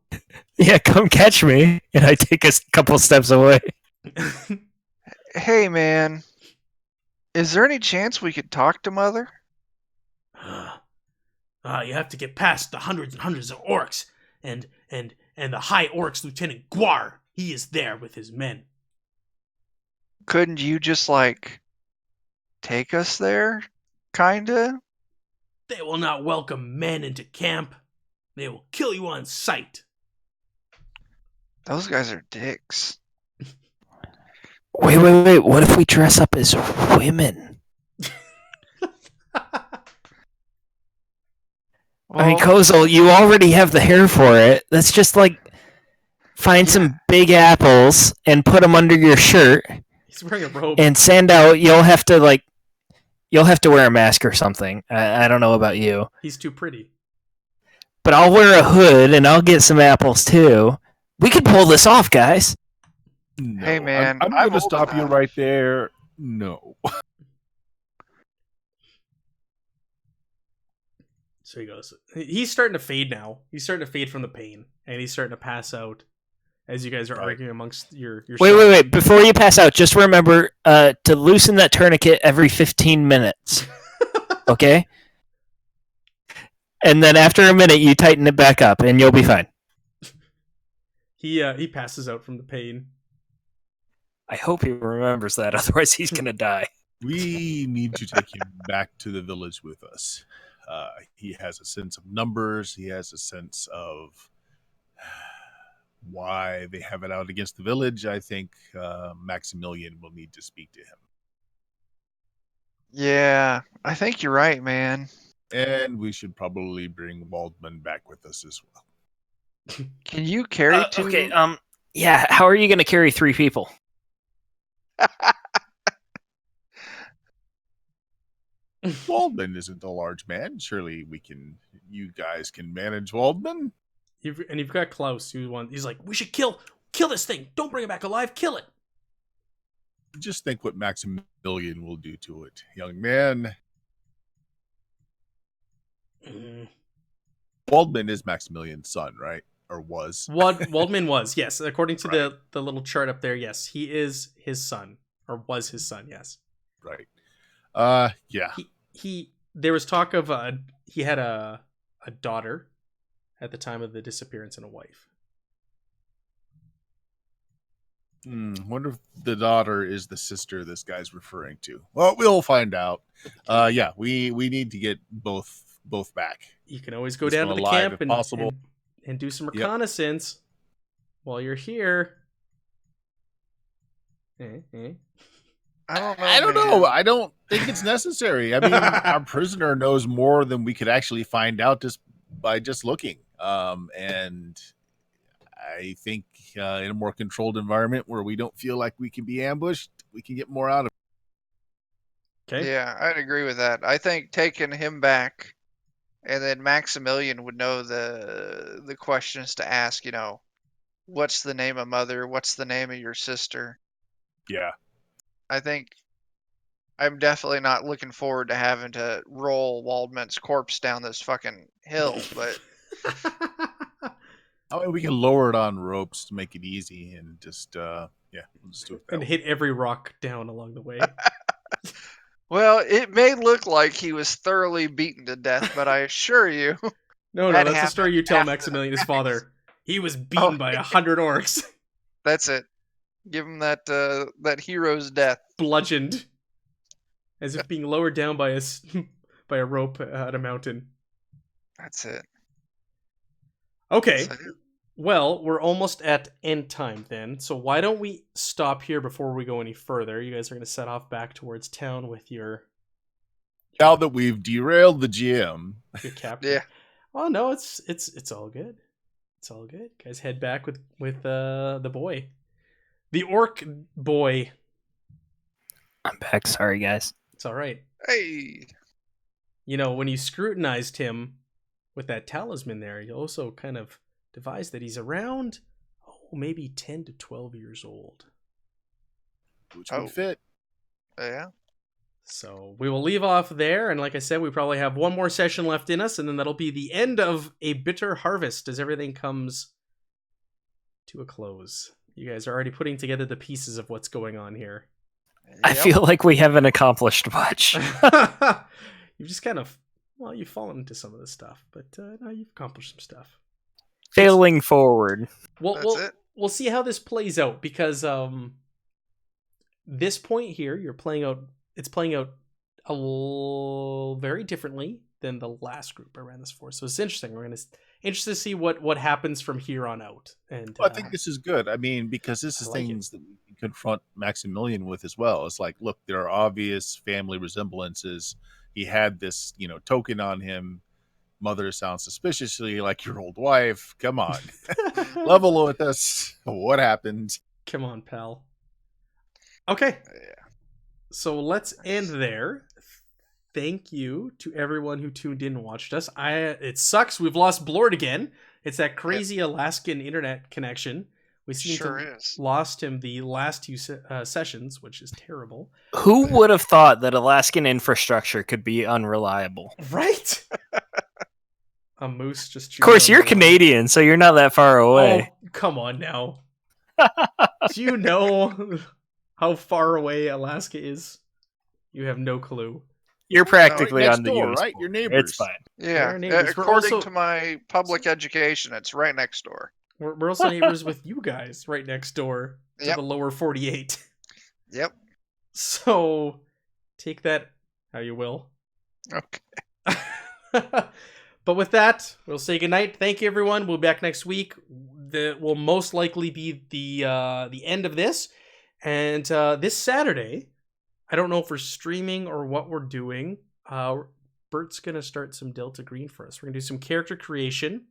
Yeah, come catch me. And I take a couple steps away. Hey, man. Is there any chance we could talk to Mother? You have to get past the hundreds and hundreds of orcs and the High Orcs Lieutenant Guar. He is there with his men. Couldn't you just, take us there? Kinda? They will not welcome men into camp. They will kill you on sight. Those guys are dicks. Wait. What if we dress up as women? I mean, Well, Kozel, you already have the hair for it. Let's just find some big apples and put them under your shirt. He's wearing a robe. And Sandow, you'll have to wear a mask or something. I don't know about you, He's too pretty. but I'll wear a hood and I'll get some apples too. We could pull this off, guys. No, Hey, man, I'm I'm going to old stop you enough. right there. No. So he goes. He's starting to fade now. He's starting to fade from the pain, and he's starting to pass out as you guys are Right. arguing amongst your. Wait. Before you pass out, just remember to loosen that tourniquet every 15 minutes. Okay? And then after a minute, you tighten it back up, and you'll be fine. He passes out from the pain. I hope he remembers that, otherwise he's going to die. We need to take him back to the village with us. He has a sense of numbers. He has a sense of why they have it out against the village. I think Maximilian will need to speak to him. Yeah, I think you're right, man. And we should probably bring Waldman back with us as well. Can you carry two? Okay, yeah, how are you going to carry 3 people? Waldman isn't a large man. Surely you guys can manage Waldman. You've got Klaus, he's like, we should kill this thing. Don't bring it back alive. Kill it. Just think what Maximilian will do to it, young man. Waldman is Maximilian's son, right? Or was. Waldman was, yes. According to Right. the little chart up there, yes. He is his son. Or was his son, yes. Right. Yeah. There was talk of he had a daughter at the time of the disappearance and a wife. Wonder if the daughter is the sister this guy's referring to. Well, we'll find out. Yeah, we need to get both back. You can always go Just down to the alive camp if possible. and do some Yep. reconnaissance while you're here. I don't know. I don't man. know. I don't think it's necessary. I mean, our prisoner knows more than we could actually find out just by looking. And I think in a more controlled environment where we don't feel like we can be ambushed, we can get more out of it. Okay. Yeah, I'd agree with that. I think taking him back, and then Maximilian would know the questions to ask. You know, what's the name of mother? What's the name of your sister? Yeah. I think I'm definitely not looking forward to having to roll Waldman's corpse down this fucking hill, but I mean, we can lower it on ropes to make it easy and just, we'll just do it that And way. hit every rock down along the way. well, it may look like he was thoroughly beaten to death, but I assure you, No, That that's the story you happened tell after Maximilian, the his fact. father. He was beaten by 100 orcs, that's it. Give him that hero's death. bludgeoned, as if being lowered down by by a rope at a mountain. That's it. Okay, That's it. well, we're almost at end time then, so why don't we stop here before we go any further? You guys are going to set off back towards town with your Now that we've derailed the GM, captain. Yeah. Oh no, it's all good. It's all good. Guys, head back with the boy, the orc boy. I'm back. Sorry, guys. It's all right. Hey. You know, when you scrutinized him with that talisman there, you also kind of devised that he's around, maybe 10 to 12 years old. which Oh. would fit. Yeah. So we will leave off there, and like I said, we probably have one more session left in us, and then that'll be the end of A Bitter Harvest as everything comes to a close. You guys are already putting together the pieces of what's going on here. I Yep. feel like we haven't accomplished much. You've just kind of, you've fallen into some of this stuff, but no, you've accomplished some stuff. Failing forward. That's it. We'll see how this plays out, because this point here, it's playing out very differently than the last group I ran this for. So it's interesting. We're interested to see what happens from here on out. And Well, I think this is good. I mean, because this is I like things that we can confront Maximilian with as well. It's like, look, there are obvious family resemblances. He had this, token on him. mother sounds suspiciously like your old wife. Come on. Level with us. What happened? Come on, pal. Okay. Yeah. So let's end there. Thank you to everyone who tuned in and watched us. It sucks. We've lost Blord again. It's that crazy Alaskan internet connection. We seem Sure to is. lost him the last two sessions, which is terrible. Who would have thought that Alaskan infrastructure could be unreliable? Right? A moose just. Of course, you're Canadian, so you're not that far away. Oh, come on now. Do you know how far away Alaska is? You have no clue. You're practically Right on next the door, US right? border. Your neighbors. It's fine. Yeah. Our neighbors. We're According also- to my public education, it's right next door. We're also neighbors with you guys right next door to Yep. the lower 48. Yep. So take that how you will. Okay. But with that, we'll say goodnight. Thank you, everyone. We'll be back next week. That will most likely be the end of this. And this Saturday, I don't know if we're streaming or what we're doing. Bert's going to start some Delta Green for us. We're going to do some character creation.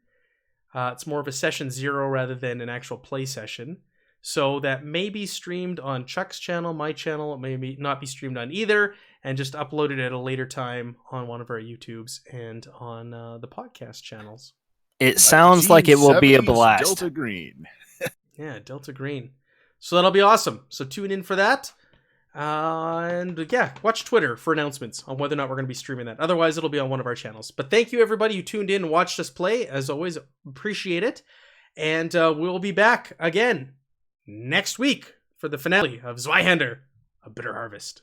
It's more of a session 0 rather than an actual play session. So that may be streamed on Chuck's channel, my channel. It may not be streamed on either, and just uploaded at a later time on one of our YouTubes and on the podcast channels. It sounds like it will be a 1970s blast. Delta Green. Yeah, Delta Green. So that'll be awesome. So tune in for that. And yeah, watch Twitter for announcements on whether or not we're going to be streaming that. Otherwise, it'll be on one of our channels. But thank you, everybody who tuned in and watched us play. As always, appreciate it. And we'll be back again next week for the finale of Zweihander, A Bitter Harvest.